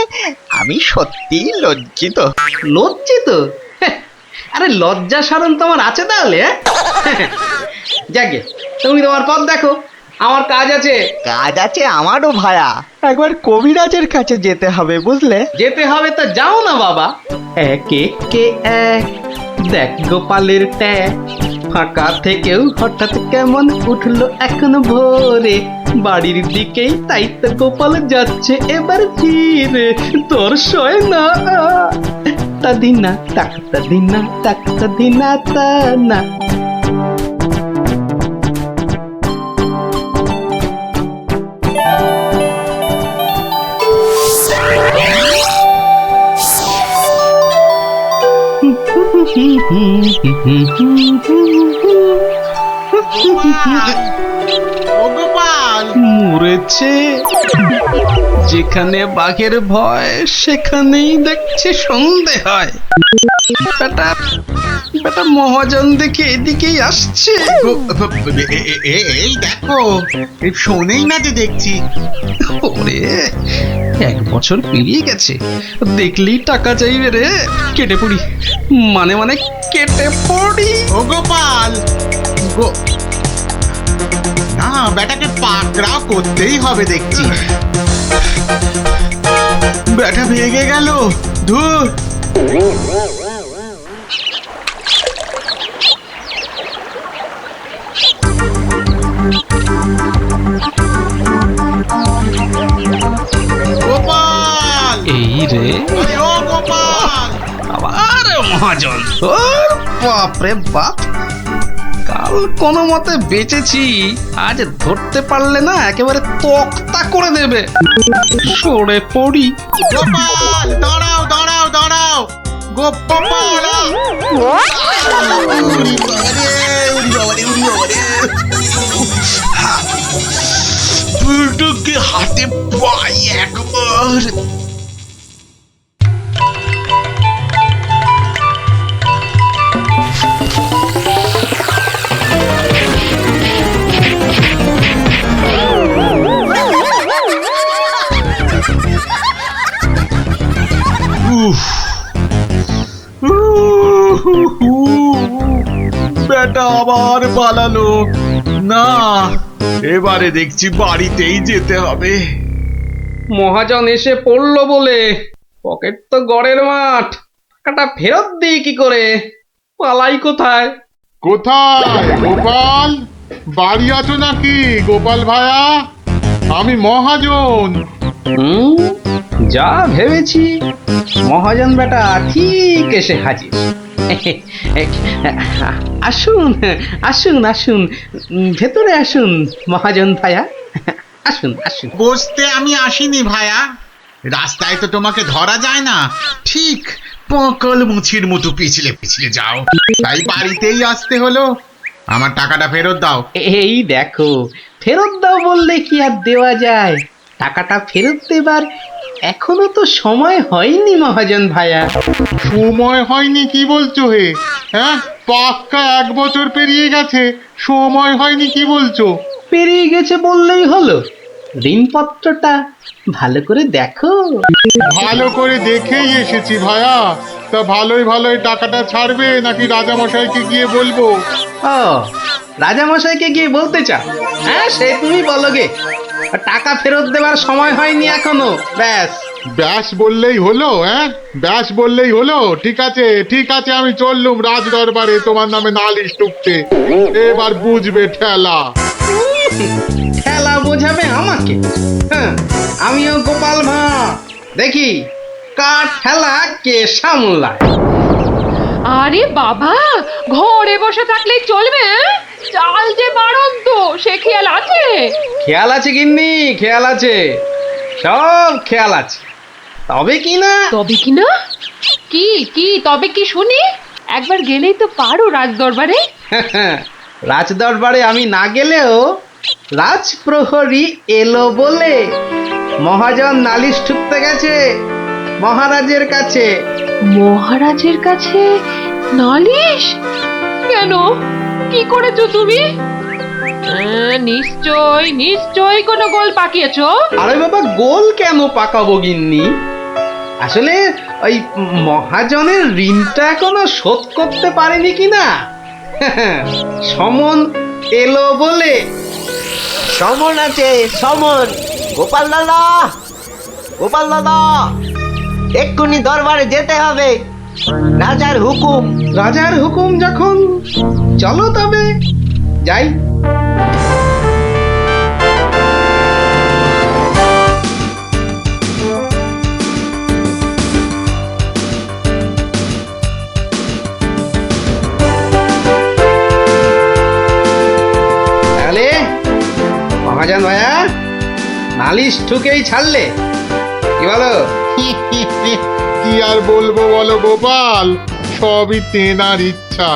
[SPEAKER 12] আমি সত্যি লজ্জিত।
[SPEAKER 10] লজ্জিত? আরে লজ্জা শরম তোমার আছে তাহলে? যাকে, তুমি তোমার পথ দেখো, আমার কাজ আছে।
[SPEAKER 12] কাজ আছে আমারও ভায়া, একবার কবিরাজের কাছে যেতে হবে, বুঝলে।
[SPEAKER 10] যেতে হবে তো যাও না বাবা। একে কে এক, দেখ গোপালের ট্যাগ, ফাঁকা থেকেও হঠাৎ কেমন উঠলো এখন ভোরে, বাড়ির দিকেই তাই তো গোপাল যাচ্ছে এবার ফিরে, তোর সয় না তাদিনা তাক তাদিনা তাক তাদিনা তা না। মরেছে, যেখানে বাঘের ভয় সেখানেই দেখছি সন্ধে হয়। বেটা বেটা মহাজন দেখে এদিকেই আসছে।
[SPEAKER 17] এই দেখো, শোনেই না যে দেখছি।
[SPEAKER 10] ওরে 1 বছর পেরিয়ে গেছে, দেখলেই টাকা চাইবে রে। কেটে পড়ি, মানে কেটে পড়ি।
[SPEAKER 17] ও গোপাল, না বেটাকে পাকড়াও করতেই হবে দেখছি। বেটা ভেঙে গেল, ধুর। গোপাল,
[SPEAKER 10] এই রে,
[SPEAKER 17] ও গোপাল,
[SPEAKER 10] আবার মহাজন। বাপরে বাপ, কাল কোনো মতে বেঁচেছি, আজ ধরতে পারলে না একেবারে তক্তা করে দেবে। সরে পড়ি।
[SPEAKER 17] গোপাল, দাঁড়াও দাঁড়াও দাঁড়াও। গোপাল, বুলটুকে হাতে পাই একবার। বেটা আবার পালালো। না, এবারে দেখছি বাড়িতেই যেতে হবে।
[SPEAKER 3] মহাজন এসে পড়লো বলে পকেট তো গড়ের মাঠ, টাকাটা ফেরত দিই কি করে? পালাই কোথায়?
[SPEAKER 16] কোথায় গোপাল? বাড়ি আছো নাকি গোপাল ভায়া? আমি মহাজন।
[SPEAKER 3] যা ভেবেছি, মহাজন বেটা ঠিক এসে হাজির। আসুন আসুন আসুন, ভেতরে আসুন মহাজন ভায়া, আসুন আসুন।
[SPEAKER 17] বসতে আমি আসিনি ভায়া, রাস্তায় তো তোমাকে ধরা যায় না, ঠিক পকল মুছির মতো পিছলে পিছলে যাও, তাই বাড়িতেই আসতে হলো। আমার টাকাটা ফেরত দাও।
[SPEAKER 3] এই দেখো, ফেরত দাও বললে কি আর দেওয়া যায়? টাকাটা ফেরত দেবার এখনো তো সময় হয়নি মহাজন ভায়া।
[SPEAKER 16] সময় হয়নি কি বলছো হে? হ্যাঁ, পাক্কা 1 বছর পেরিয়ে গেছে, সময় হয়নি কি বলছো?
[SPEAKER 3] পেরিয়ে গেছে বললেই হলো? ঋণপত্রটা ভালো করে দেখো।
[SPEAKER 16] ভালো করে দেখেই এসেছি ভায়া। তা ভালোই ভালোই টাকাটা ছাড়বে নাকি রাজামশাইকে গিয়ে বলবো?
[SPEAKER 3] ও, রাজামশাইকে গিয়ে বলতে চাও? হ্যাঁ, সে তুমি বলো গে। টাকা ফেরত দেবার সময় হয়নি এখনো। ব্যাস
[SPEAKER 16] ব্যাস বললেই হলো? হ্যাঁ, ব্যাস বললেই হলো? ঠিক আছে ঠিক আছে, আমি চললুম রাজ দরবারে তোমার নামে নালিশ টুকতে। এবার বুঝবে ঠেলা।
[SPEAKER 3] ঠেলা বোঝাবে আমাকে? হ্যাঁ, আমিও গোপাল ভাঁ, দেখি কার ঠেলা কে সামলায়।
[SPEAKER 9] আরে বাবা, ঘরে বসে থাকলেই চলবে? চাল যে বাড়ন্ত, সে খেয়াল আছে?
[SPEAKER 3] খেয়াল আছে গিন্নি, খেয়াল আছে, সব খেয়াল আছে। তবে কি না
[SPEAKER 9] কি কি তবে কি শুনি? একবার গেলেই তো পারো রাজ দরবারে।
[SPEAKER 3] রাজ দরবারে আমি না গেলেও রাজপ্রহরী এলো বলে মহাজন নালিশ ঠুকতে গেছে মহারাজের কাছে।
[SPEAKER 9] মহারাজের কাছে নালিশ? কেন, কি করেছো তুমি? নিশ্চয় কোনো গোল পাকিয়েছো।
[SPEAKER 3] আরে বাবা, গোল কেন পাকাবো গিন্নি? আসলে ওই মহাজনের ঋণটা এখনো শোধ করতে পারেনি কিনা। সমন এলো বলে।
[SPEAKER 12] সমন আছে, সমন। গোপাল দাদা, গোপাল দাদা, এক্ষুনি দরবারে যেতে হবে, রাজার হুকুম।
[SPEAKER 3] রাজার হুকুম যখন, চলো তবে যাই। তাহলে মহাজন ভাইয়া নালিশ ঠুকেই ছাড়লে, কি বলো?
[SPEAKER 16] কি আর বলবো বলো গোপাল, সবই তেনার ইচ্ছা।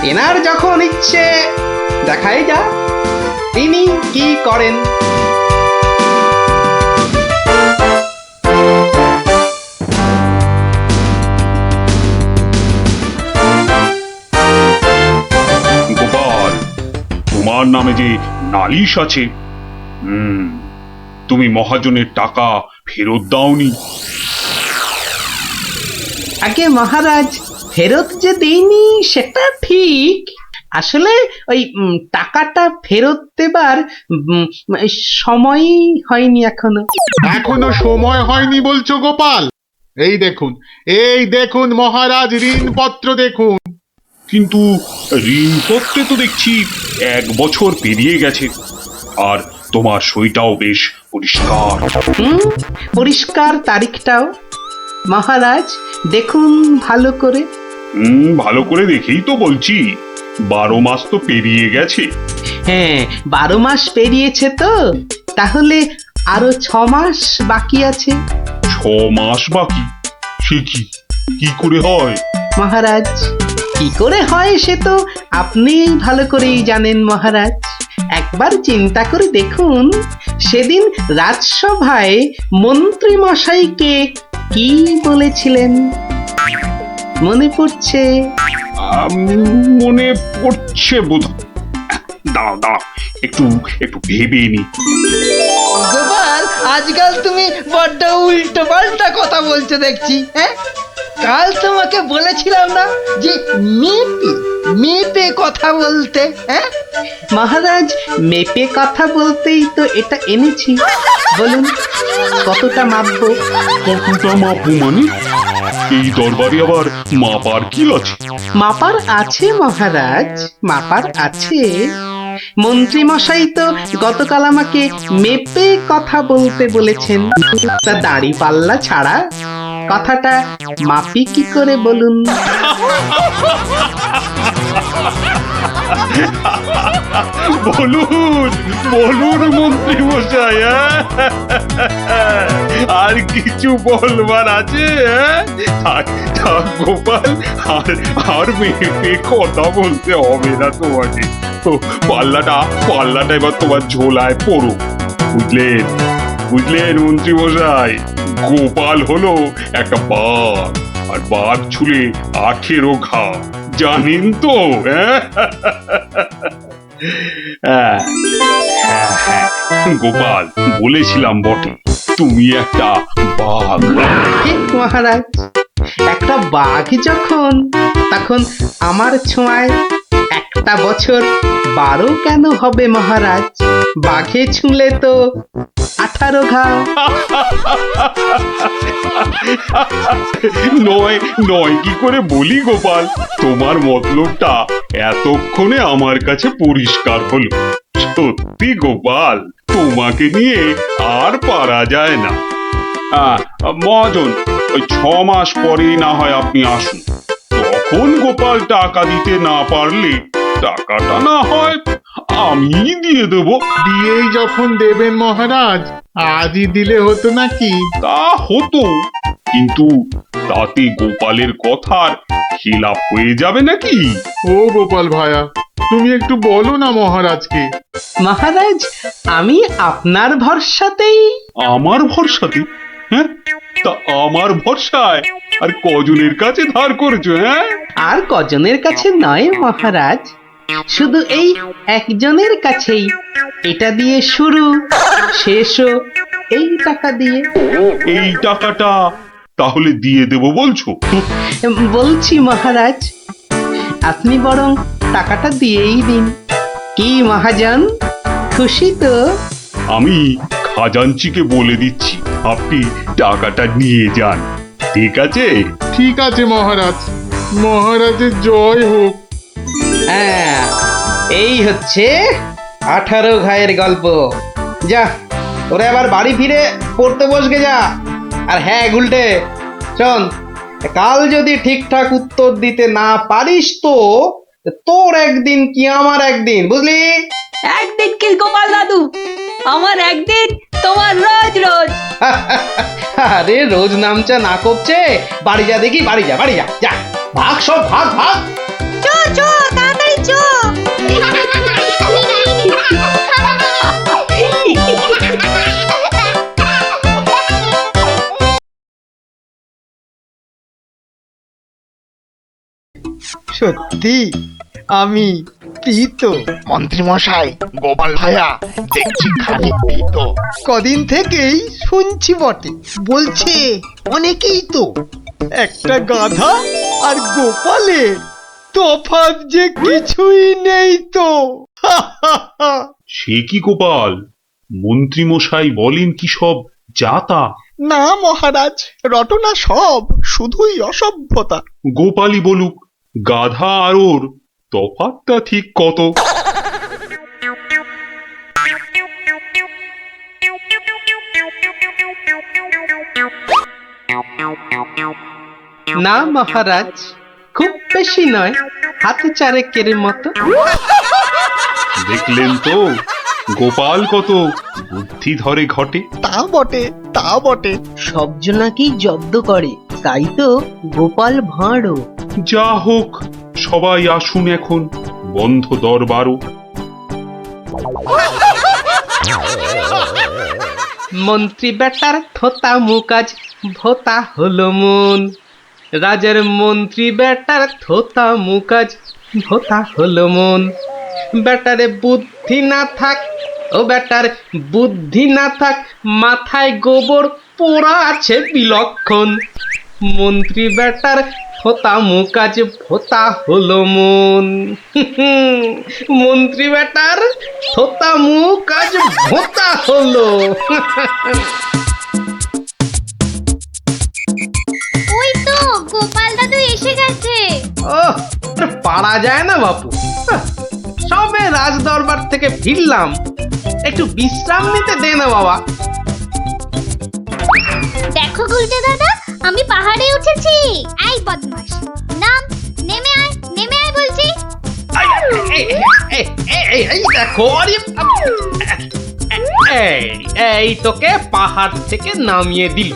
[SPEAKER 3] তেনার যখন ইচ্ছে, দেখাই যা তিনি কি করেন।
[SPEAKER 7] নামে যে নালিশ আছে। তুমি মহাজনের টাকা ফেরত দাওনি।
[SPEAKER 10] আগে মহারাজ, ফেরত যে দিইনি সেটা ঠিক, আসলে ওই টাকাটা ফেরত দেবার সময়ই হয়নি এখনো।
[SPEAKER 16] এখনো সময় হয়নি বলছো গোপাল? এই দেখুন মহারাজ, ঋণপত্র দেখুন।
[SPEAKER 7] কিন্তু ঋণপত্রে তো দেখছি 1 বছর পেরিয়ে গেছে, আর তোমার সইটাও বেশ পরিষ্কার।
[SPEAKER 10] পরিষ্কার তারিখটাও। মহারাজ দেখুন ভালো করে।
[SPEAKER 7] ভালো করে দেখেই তো বলছি, 12 মাস তো পেরিয়ে গেছে।
[SPEAKER 10] হ্যাঁ, 12 মাস পেরিয়েছে তো, তাহলে আরো 6 মাস বাকি আছে।
[SPEAKER 7] 6 মাস বাকি? সে কি করে হয়
[SPEAKER 10] মহারাজ? কি করে হয় সে তো আপনি ভালো করেই জানেন মহারাজ। একবার চিন্তা করে দেখুন, সেদিন রাজসভায় মন্ত্রী মশাইকে কি বলেছিলেন? মনে পড়ছে?
[SPEAKER 7] মনে পড়ছে বোধ। দাঁড়াও একটু ভেবে নি।
[SPEAKER 6] গোপাল, আজকাল তুমি বড্ড উল্টো পাল্টা কথা বলছো দেখছি। হ্যাঁ, কাল তোমাকে বলেছিলাম না যে মেপে কথা বলতে? হ্যাঁ
[SPEAKER 10] মহারাজ, মেপে কথা বলতেই তো এটা এনেছি। বলুন কতটা মাপবো?
[SPEAKER 7] কতটা মাপবো মানে? এই দরবারে আবার মাপার কি আছে?
[SPEAKER 10] মাপার আছে মহারাজ, মাপার আছে। মন্ত্রী মশাই তো গতকাল আমাকে মেপে কথা বলতে বলেছেন, তা দাড়ি পাল্লা ছাড়া কথাটা মাপি কি করে বলুন?
[SPEAKER 7] বলুন মন্ত্রী মশাই, আর কিছু বলবার আছে? গোপাল, আর মেপে কথা বলতে হবে না তোমাকে। পাল্লাটা এবার তোমার ঝোলায় পড়ো। বুঝলেন মন্ত্রী মশাই? গোপাল হলো একটা বাঘ, আর বাঘ ছুলে 18 ঘা, জানেন তো? গোপাল, বলেছিলাম বটে, তুমি একটা বাঘ।
[SPEAKER 10] ঠিক মহারাজ, একটা বাঘ যখন, তখন আমার ছোঁয়ায় একটা বছর 12 কেন হবে মহারাজ? বাঘে ছুঁলে তো 18 ঘা।
[SPEAKER 7] নয় কি করে বলি গোপাল? তোমার মতলবটা এতক্ষণে আমার কাছে পরিষ্কার হলো। সত্যি গোপাল, তোমাকে নিয়ে আর পারা যায় না। মহাজন, ওই 6 মাস পরেই না হয় আপনি আসুন। তখন গোপাল টাকা দিতে না পারলে টাকাটা না হয় আমি দিয়ে দেব।
[SPEAKER 16] দিয়েই যখন দেবেন মহারাজ, আজই দিলে হতো নাকি?
[SPEAKER 7] তা হতো, কিন্তু তাতে গোপালের কথার খিলাপ হয়ে যাবে নাকি?
[SPEAKER 16] ও গোপাল ভায়া, তুমি একটু বলো না মহারাজকে।
[SPEAKER 10] মহারাজ, আমি আপনার ভরসাতেই।
[SPEAKER 7] আমার ভরসাতে? হ্যাঁ, তা আমার ভরসায় আর কজনের কাছে ধার করেছো? হ্যাঁ,
[SPEAKER 10] আর কজনের কাছে নয় মহারাজ, শুধু এই একজনের কাছেই। এটা দিয়ে শুরু, শেষও এই টাকা দিয়ে।
[SPEAKER 7] এই টাকাটা তাহলে দিয়ে দেব বলছো?
[SPEAKER 10] বলছি মহারাজ, আপনি বরং টাকাটা দিয়েই দিন। কি মহাজন, খুশি তো?
[SPEAKER 7] আমি খাজাঞ্চিকে বলে দিচ্ছি, আপনি টাকাটা নিয়ে যান। ঠিক আছে?
[SPEAKER 16] ঠিক আছে মহারাজ, মহারাজের জয় হোক।
[SPEAKER 10] হ্যাঁ, এই হচ্ছে 18 ঘায়ের গল্প। যা, ওরে আবার বাড়ি ফিরে পড়তে বসবে যা। আর হ্যাঁ গুলটে, শোন, কাল যদি ঠিকঠাক উত্তর দিতে না পারিস তো তোর একদিন কি আমার একদিন, বুঝলি?
[SPEAKER 14] একদিন কি গোপাল দাদু, আমার একদিন, তোমার রোজ রোজ।
[SPEAKER 10] আরে রোজ নামচা না করছে, বাড়ি যা দেখি, বাড়ি যা, যা ভাগ, সব ভাগ।
[SPEAKER 2] চো তাড়াতাড়ি চো।
[SPEAKER 6] সত্যি আমি
[SPEAKER 15] প্রীত।
[SPEAKER 18] মন্ত্রী মশাই, গোপাল ভাইয়া দেখছি খানিক প্রীত।
[SPEAKER 15] কদিন থেকেই শুনছি বটে, বলছে অনেকেই তো একটা গাধা আর গোপালের তফাৎ যে কিছুই নেই তো।
[SPEAKER 7] সে কি গোপাল, মন্ত্রী মশাই বলেন কি সব যাতা?
[SPEAKER 15] না মহারাজ, রটনা সব, শুধুই অসভ্যতা।
[SPEAKER 7] গোপালই বলুক, গাধা আর ওর তফাৎটা ঠিক কত?
[SPEAKER 10] না মহারাজ, খুব বেশি নয়, হাতে চারেকের মতো।
[SPEAKER 7] দেখলেন তো গোপাল কত বুদ্ধি ধরে ঘটে।
[SPEAKER 15] তা বটে, তা বটে।
[SPEAKER 1] সব জনাকেই জব্দ করে, তাই তো গোপাল ভাঁড়ও।
[SPEAKER 7] যা হোক, সবাই আসুন এখন, বন্ধ দরবারও।
[SPEAKER 10] মন্ত্রী বেটার থোতা মুকাজ ভোতা হলো মন। রাজার মন্ত্রী বেটার থোতা মুকাজ ভোতা হলো মন। বেটারে বুদ্ধি না থাক, ও বেটার বুদ্ধি না থাক, মাথায় গোবর পোড়া আছে বিলক্ষণ। মন্ত্রী বেটার থোতা মুকাজ ভোতা হলো মন। মন্ত্রী বেটার থোতা মুকাজ ভোতা হলো।
[SPEAKER 2] ওই তো গোপাল দাদু এসে গেছে।
[SPEAKER 10] ওহ, পারা যায় না বাপু, সবে রাজ দরবার থেকে ফিরলাম, একটু বিশ্রাম নিতে দে না বাবা।
[SPEAKER 2] দেখো গুলটে দাদা, আমি পাহাড়ে উঠেছি। এই বদমাশ, নাম, নেমে আয়, নেমে আয় বলছি।
[SPEAKER 10] এই দেখো, এই তোকে পাহাড় থেকে নামিয়ে দিল।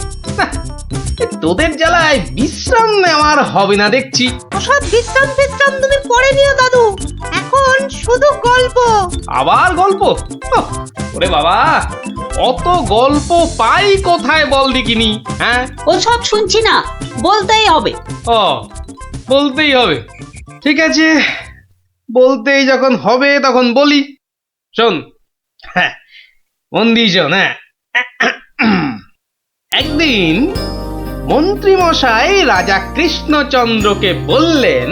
[SPEAKER 10] তোদের জ্বালায় বিশ্রাম নেওয়ার হবে না দেখছি।
[SPEAKER 4] ওসব বিশ্রাম বিশ্রাম তুমি পরে নিও দাদু, এখন শুধু গল্প।
[SPEAKER 10] আবার গল্প? ওরে বাবা, অত গল্প পাই কোথায় বল দেখিনি? হ্যাঁ,
[SPEAKER 14] ওসব শুনছি না, বলতেই হবে।
[SPEAKER 10] ও, বলতেই হবে, ঠিক আছে, বলতেই যখন হবে তখন বলি। শোন, হ্যাঁ, মন দিয়ে শোন। হ্যাঁ, একদিন মন্ত্রী মশাই রাজা কৃষ্ণচন্দ্রকে বললেন,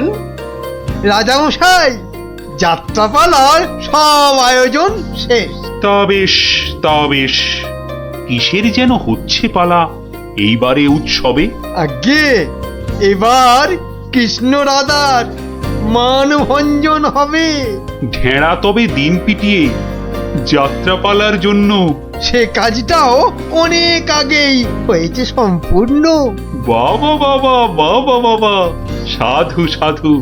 [SPEAKER 15] রাজামশাই, যাত্রাপালার সব আয়োজন শেষ।
[SPEAKER 7] তা বেশ, তা বেশ, কিসের যেন হচ্ছে পালা এইবারে উৎসবে?
[SPEAKER 15] আগে এবার কৃষ্ণ রাধার মানভঞ্জন হবে।
[SPEAKER 7] ঢেঁড়া তবে দিন পিটিয়ে যাত্রাপালার জন্য
[SPEAKER 15] সে কাজটাও অনেক আগেই হয়েছে সম্পূর্ণ।
[SPEAKER 7] বাবা বাবা বাবা বাবা, সাধু সাধু,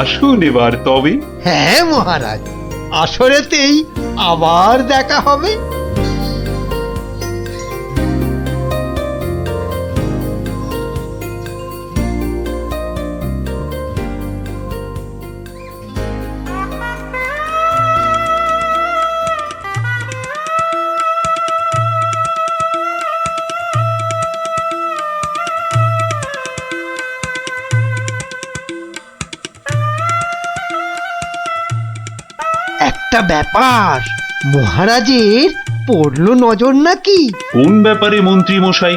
[SPEAKER 7] আসুন এবার তবে।
[SPEAKER 15] হ্যাঁ মহারাজ, আসরেতেই আবার দেখা হবে। একটা ব্যাপার মহারাজের পড়লো নজর নাকি?
[SPEAKER 7] কোন ব্যাপারে মন্ত্রী মশাই,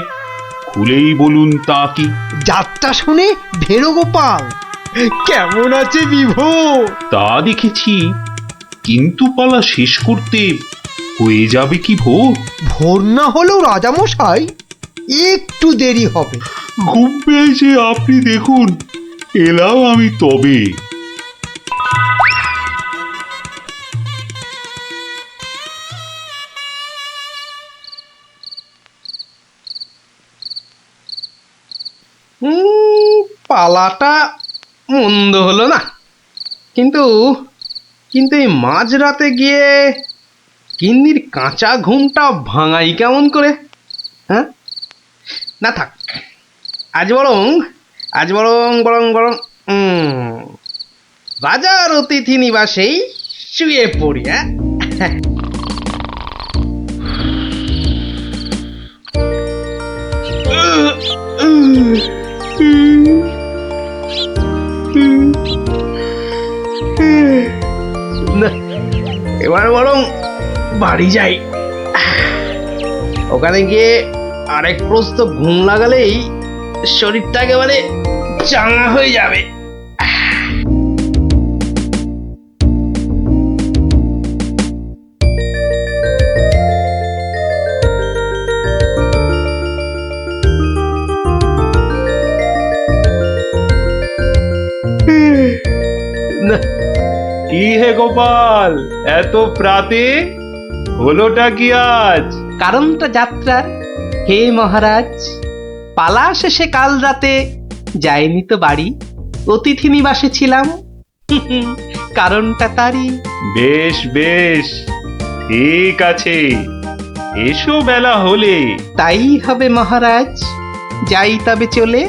[SPEAKER 7] খুলেই বলুন তা কি?
[SPEAKER 15] যাত্রা শুনে ভেরোগোপাল কেমন আছে বিভো?
[SPEAKER 7] তা দেখেছি, কিন্তু পালা শেষ করতে হয়ে যাবে কি ভোর?
[SPEAKER 15] ভোর না হলেও রাজামশাই একটু দেরি হবে।
[SPEAKER 7] ঘুম পেয়েছে আপনি দেখুন, এলাম আমি তবে।
[SPEAKER 10] পালাটা মন্দ হলো না, কিন্তু কিন্তু এই মাঝরাতে গিয়ে গিন্নির কাঁচা ঘুমটা ভাঙাই কেমন করে? হ্যাঁ, না থাক, আজ বরং বরং রাজার অতিথি নিবাসেই শুয়ে পড়ি। হ্যাঁ, বাড়ি যাই। ওখানে গিয়ে আরেক প্রস্ত ঘুম লাগালেই শরীরটা একেবারে চাঙ্গা হয়ে যাবে।
[SPEAKER 3] কি হে গোপাল, এত প্রাতে হলোটা কি আজ?
[SPEAKER 10] কারণটা যাত্রার হে মহারাজ, পালা শেষে কাল রাতে যাইনি তো বাড়ি, অতিথি নিবাসে ছিলাম। কারণটা তারই।
[SPEAKER 3] বেশ বেশ, ঠিক আছে, এসো বেলা হলে।
[SPEAKER 10] তাই হবে মহারাজ, যাই তবে চলে।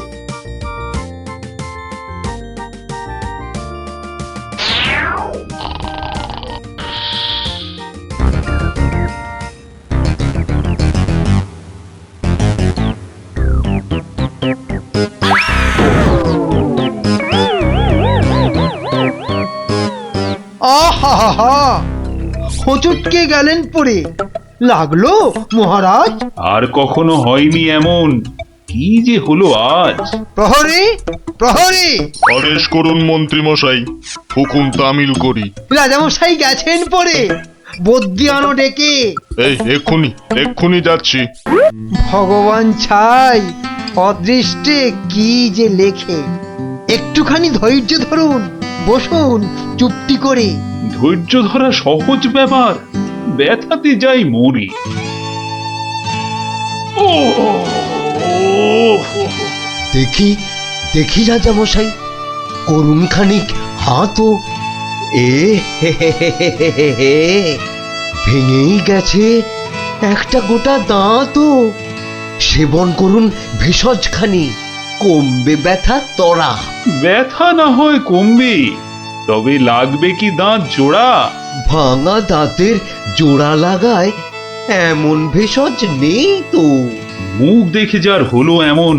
[SPEAKER 6] আহা, হোঁচটকে গেলেন পড়ে, লাগলো মহারাজ?
[SPEAKER 7] আর কখনো হয়নি এমন, কি যে হলো আজ।
[SPEAKER 6] প্রহরী, প্রহরী!
[SPEAKER 18] আদেশ করুন মন্ত্রী মশাই, হুকুম তামিল করি।
[SPEAKER 6] রাজামশাই গেছেন পড়ে, বদ্যি আনো ডেকে।
[SPEAKER 18] এই এক্ষুনি এক্ষুনি যাচ্ছি।
[SPEAKER 6] ভগবান ছাই, অদৃষ্টে কি যে লেখে। একটুখানি ধৈর্য ধরুন, বসুন চুপটি করে।
[SPEAKER 7] ধৈর্য ধরা সহজ ব্যাপার, ব্যথাতে যাই মরি।
[SPEAKER 5] দেখি দেখি রাজামশাই, করুন খানিক হাতও। ভেঙেই গেছে একটা গোটা দাঁতও। সেবন করুন ভেষজ খানি, কমবে ব্যথা তরা।
[SPEAKER 7] ব্যথা না হয় কমবে, তবে লাগবে কি দাঁত জোড়া?
[SPEAKER 5] ভাঙা দাঁতের জোড়া লাগায় এমন ভেষজ নেই তো।
[SPEAKER 7] মুখ দেখে যার হলো এমন,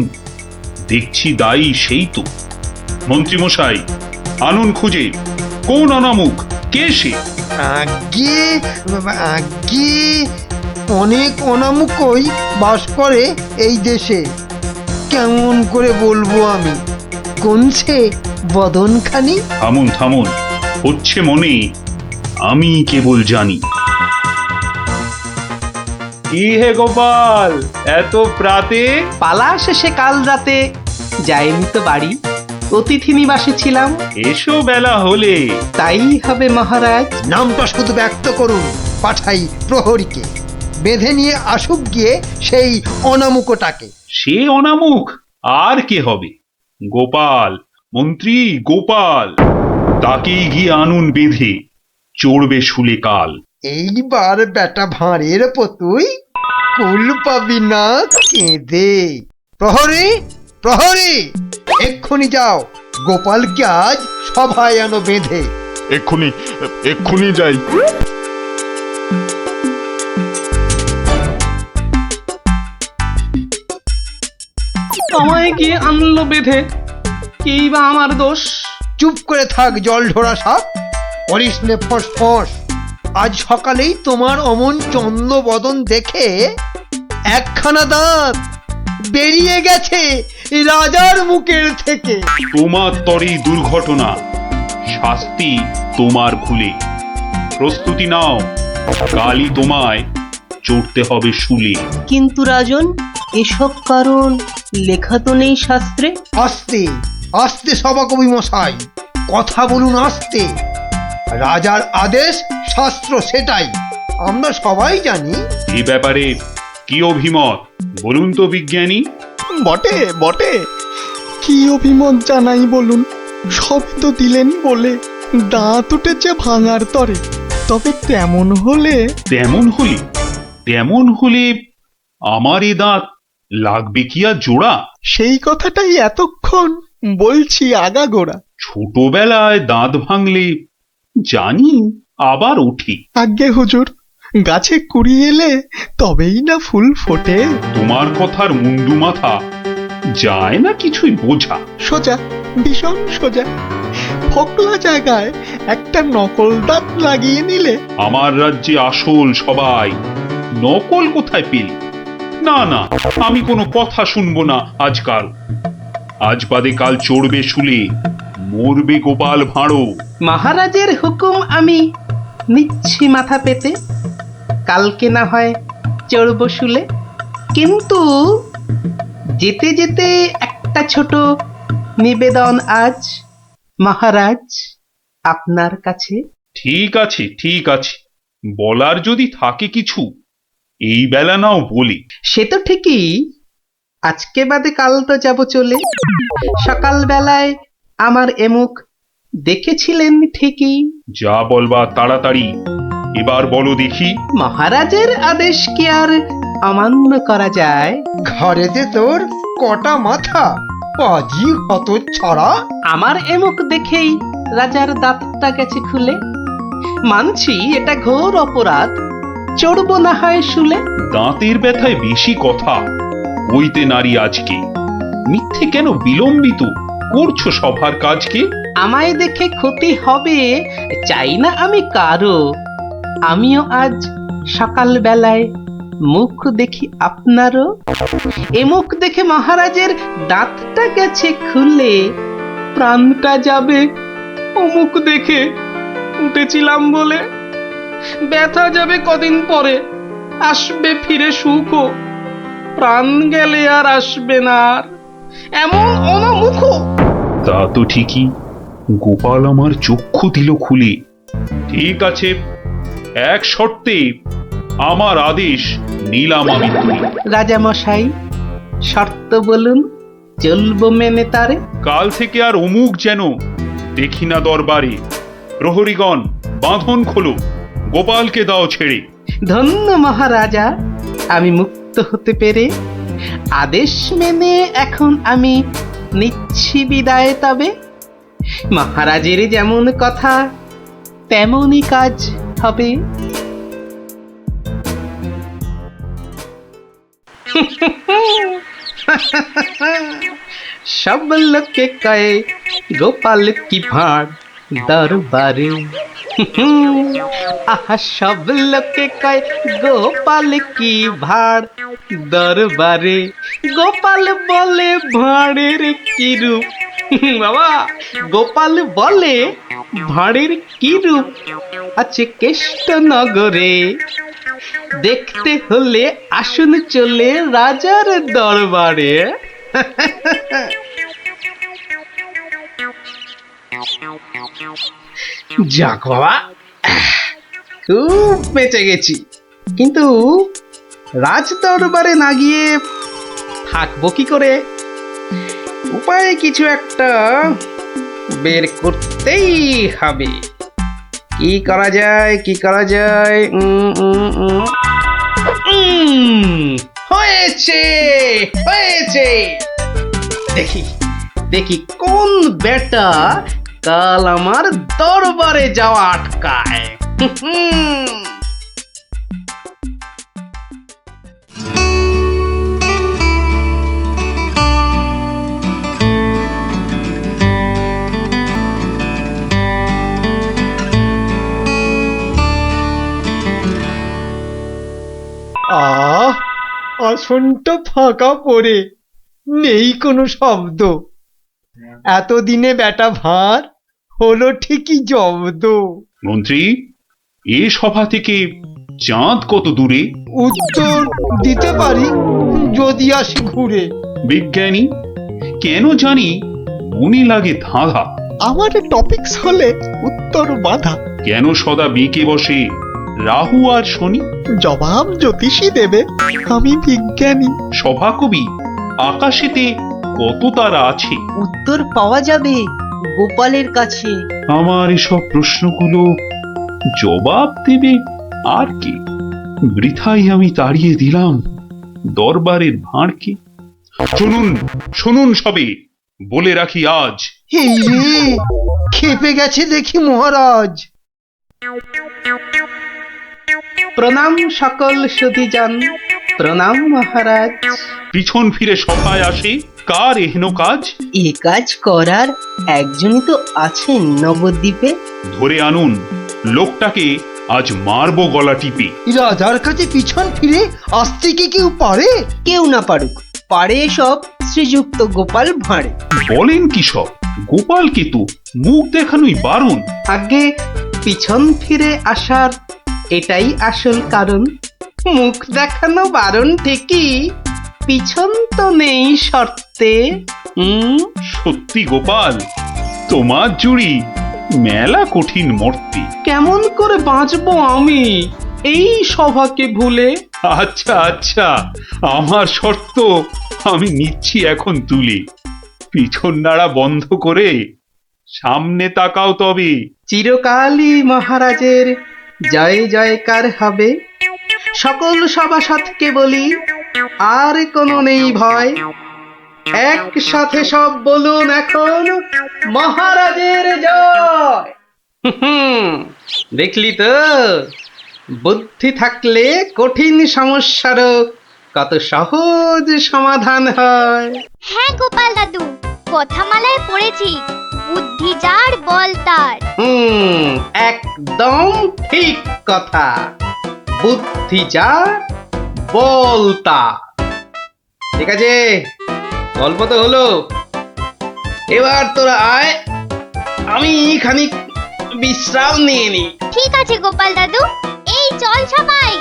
[SPEAKER 7] দেখছি দায়ী সেই তো। মন্ত্রী মশাই, আনুন খুঁজে, কোন অনামুখ, কে সে?
[SPEAKER 6] আগে আগে অনেক অনামুকই বাস করে এই দেশে। কেমন করে বলবো আমি, কোনছে বদনখানি?
[SPEAKER 7] থামুন থামুন, হচ্ছে মনে, আমি কেবল জানি।
[SPEAKER 3] কি হে গোপাল, এত প্রাতে?
[SPEAKER 10] পালা শেষে কাল রাতে যাইনি তো বাড়ি, অতিথি নিবাসে ছিলাম।
[SPEAKER 3] এসো বেলা হলে।
[SPEAKER 10] তাই হবে মহারাজ।
[SPEAKER 6] নামটা শুধু ব্যক্ত করুন, পাঠাই প্রহরীকে, বেঁধে নিয়ে আসুক গিয়ে সেই অনামুকটাকে।
[SPEAKER 7] সে অনামুখ আর কে হবে? গোপাল, মন্ত্রী গোপাল, তাকেই গিয়ে আনুন বেঁধে, চড়বে শুলে কাল।
[SPEAKER 6] এইবার বেটা ভাঁড়ের পতুই, কুল পাবি না কেঁদে। প্রহরী, প্রহরী! এক্ষুনি যাও, গোপালকে আজ সভায় আনো বেঁধে।
[SPEAKER 18] এক্ষুনি এক্ষুনি যাই।
[SPEAKER 10] আমায় গিয়ে আনলো বেঁধে, কি বা আমার দোষ?
[SPEAKER 6] চুপ করে থাক জল ঢোড়া সাপ, করিস নে ফস ফস। আজ সকালেই তোমার অমন চন্দ্র বদন দেখে একখানা দাঁত বেরিয়ে গেছে রাজার মুখের থেকে।
[SPEAKER 7] তোমার তরে দুর্ঘটনা, শাস্তি তোমার ভুলে। প্রস্তুতি নাও, কালই তোমায় চড়তে হবে শুলে।
[SPEAKER 1] কিন্তু রাজন, এসব কারণ লেখা তো নেই শাস্ত্রে।
[SPEAKER 6] আস্তে আস্তে সভাকবি মশাই, কথা বলুন আস্তে। রাজার আদেশ শাস্ত্র সেটাই, আমরা সবাই জানি।
[SPEAKER 7] এ ব্যাপারে কি অভিমত বলুন তো বিজ্ঞানী?
[SPEAKER 15] বটে বটে, কি অভিমত জানাই বলুন। সবই তো দিলেন বলে, দাঁত উঠেছে ভাঙার তরে। তবে তেমন হলে
[SPEAKER 7] আমার এ দাঁত লাগবে কি আর জোড়া?
[SPEAKER 15] সেই কথাটাই এতক্ষণ বলছি আগাগোড়া।
[SPEAKER 7] ছোটবেলায় দাঁত ভাঙলে জানি আবার উঠি।
[SPEAKER 15] আজ্ঞে হুজুর, গাছে কুড়ি এলে তবেই না ফুল ফোটে।
[SPEAKER 7] তোমার কথার মুন্ডু মাথা যায় না কিছুই বোঝা।
[SPEAKER 15] সোজা, ভীষণ সোজা। ফোকলা জায়গায় একটা নকল দাঁত লাগিয়ে নিলে।
[SPEAKER 7] আমার রাজ্যে আসল সবাই, নকল কোথায় পেলি? না না, আমি কোনো কথা শুনবো না আজকাল। আজ বাদে কাল চড়বে শুলে, মরবে গোপাল ভাঁড়ো।
[SPEAKER 10] মহারাজের হুকুম আমি নিচ্ছি মাথা পেতে, কালকে না হয় চড়ব শুলে। কিন্তু যেতে যেতে একটা ছোট নিবেদন আজ মহারাজ আপনার কাছে।
[SPEAKER 7] ঠিক আছে ঠিক আছে, বলার যদি থাকে কিছু এই বেলা নাও বলি।
[SPEAKER 10] সে তো ঠিকই, আজকে বাদে কাল তো যাব চলে। সকাল বেলায় আমার এমুখ দেখেছিলেন ঠিকই।
[SPEAKER 7] যা বলবা তাড়াতাড়ি এবার বলো দেখি।
[SPEAKER 10] মহারাজের আদেশ কি আর অমান্য করা যায়?
[SPEAKER 6] ঘরেতে তোর কটা মাথা, পাজি হত ছড়া।
[SPEAKER 10] আমার এমুখ দেখেই রাজার দাঁতটা গেছে খুলে। মানছি এটা ঘোর অপরাধ, চড়ব না হয় শুলে।
[SPEAKER 7] দাঁতের ব্যথায় বেশি কথা হইতে নারী আজকে, মিথ্যে কেন বিলম্বিত করছো সভার কাজকে?
[SPEAKER 10] আমায় দেখে ক্ষতি হবে চাই না আমি কারো। আমিও আজ সকাল বেলায় মুখ দেখি আপনারও। এ মুখ দেখে মহারাজের দাঁতটা গেছে খুলে, প্রাণটা যাবে ও মুখ দেখে উঠেছিলাম বলে। ব্যথা যাবে কদিন পরে, আসবে ফিরে সুখ, প্রাণ গেলে আর আসবে না আর এমন অনামুখ।
[SPEAKER 7] তা তো ঠিকই, গোপাল আমার চক্ষু দিল খুলে। ঠিক আছে, এক শর্তে আমার আদেশ নিলাম আমি তুই।
[SPEAKER 10] রাজা মশাই শর্ত বলুন, চলবো মেনে তারে।
[SPEAKER 7] কাল থেকে আর অমুক যেন দেখি না দরবারে। প্রহরীগণ বাঁধন খোলো, গোপালকে দাও ছেড়ে।
[SPEAKER 10] ধন্য মহারাজা, আমি মুক্ত হতে পেরে। আদেশ মেনে এখন আমি নিচ্ছি বিদায় তবে। মহারাজের যেমন কথা তেমনই কাজ হবে। সব লোকে কয়ে গোপাল কি ভাঁড় দরবারে। আহা সব লোকে কয় গোপাল কি ভাঁড় দরবারে। গোপাল বলে ভাঁড়ের কি রূপ। বাবা, গোপাল বলে ভাঁড়ের কি রূপ আছে কেষ্ট নগরে। দেখতে হলে আসুন চলে রাজার দরবারে। যাক বাবা, খুব বেঁচে গেছি। কিন্তু রাজ দরবারে না গিয়ে থাকবো কি করে? উপায় কিছু একটা বের করতেই হবে। কি করা যায়, কি করা যায়? হয়েছে হয়েছে, দেখি দেখি কোন বেটা কাল আমার দরবারে যাওয়া আটকায়।
[SPEAKER 6] আসনটা ফাঁকা পড়ে নেই কোনো শব্দ। এতদিনে বেটা ভাঁড় হলো ঠিকই জব্দ।
[SPEAKER 7] মন্ত্রী, এ সভা থেকে চাঁদ কত দূরে?
[SPEAKER 6] উত্তর দিতে পারি যদি আসি ঘুরে।
[SPEAKER 7] বিজ্ঞানী, কেন জানি মনে লাগে ধাঁধা।
[SPEAKER 15] আমার টপিকস হলে উত্তর বাধা।
[SPEAKER 7] কেন সদা বেঁকে বসে রাহু আর শনি?
[SPEAKER 15] জবাব জ্যোতিষী দেবে, আমি বিজ্ঞানী।
[SPEAKER 7] সভাকবি, আকাশেতে কত তারা আছে?
[SPEAKER 1] উত্তর পাওয়া যাবে গোপালের কাছে।
[SPEAKER 7] আমার এসব প্রশ্নগুলো জবাব দেবে আর কে? বৃথাই আমি তাড়িয়ে দিলাম দরবারের ভাঁড়কে। শুনুন শুনুন সবে, বলে রাখি আজ।
[SPEAKER 6] এই রে, খেপে গেছে দেখি মহারাজ।
[SPEAKER 10] প্রণাম সকল সুধীজন, প্রণাম মহারাজ।
[SPEAKER 7] পিছন ফিরে সভায় আসে কার এহেন কাজ?
[SPEAKER 1] এ কাজ করার একজনই তো আছেন নবদ্বীপে।
[SPEAKER 7] ধরে আনুন লোকটাকে, আজ মারবো গলা টিপে।
[SPEAKER 6] রাজার কাছে পিছন ফিরে আসতে কি কেউ পারে?
[SPEAKER 1] কেউ না পারুক, পারে সব শ্রীযুক্ত গোপাল ভাঁড়ে।
[SPEAKER 7] বলেন কি সব? গোপাল কিন্তু মুখ দেখানোই বারণ।
[SPEAKER 10] আগে পিছন ফিরে আসার এটাই আসল কারণ। মুখ দেখানো বারণ ঠিকই, পিছন তো নেই শর্তে।
[SPEAKER 7] সত্যি গোপাল, তোমার জুড়ি মেলা কঠিন মর্তে।
[SPEAKER 10] কেমন করে বাঁচবো আমি এই সভাকে ভুলে?
[SPEAKER 7] আচ্ছা আচ্ছা, আমার শর্ত আমি নিচ্ছি এখন তুলে। পিছন নাড়া বন্ধ করে সামনে তাকাও তবে।
[SPEAKER 10] চিরকালই মহারাজের জয় জয়কার হবে। সকল সভাসদকে বলি, আর কোনো নেই ভয়। একসাথে সব বলুন এখন, মহারাজের জয়। দেখলি তো, বুদ্ধি থাকলে কঠিন সমস্যারও কত সহজ সমাধান হয়।
[SPEAKER 19] হ্যাঁ গোপাল দাদু, কথামালায় পড়েছি, বুদ্ধি যার বল তার।
[SPEAKER 10] একদম ঠিক কথা। বুদ্ধি যার বল তার। ঠিক আছে, গল্প তো হলো, এবার তোরা আয়, আমি খানিক বিশ্রাম নিয়ে নি।
[SPEAKER 19] ঠিক আছে গোপাল দাদু, এই চল সবাই।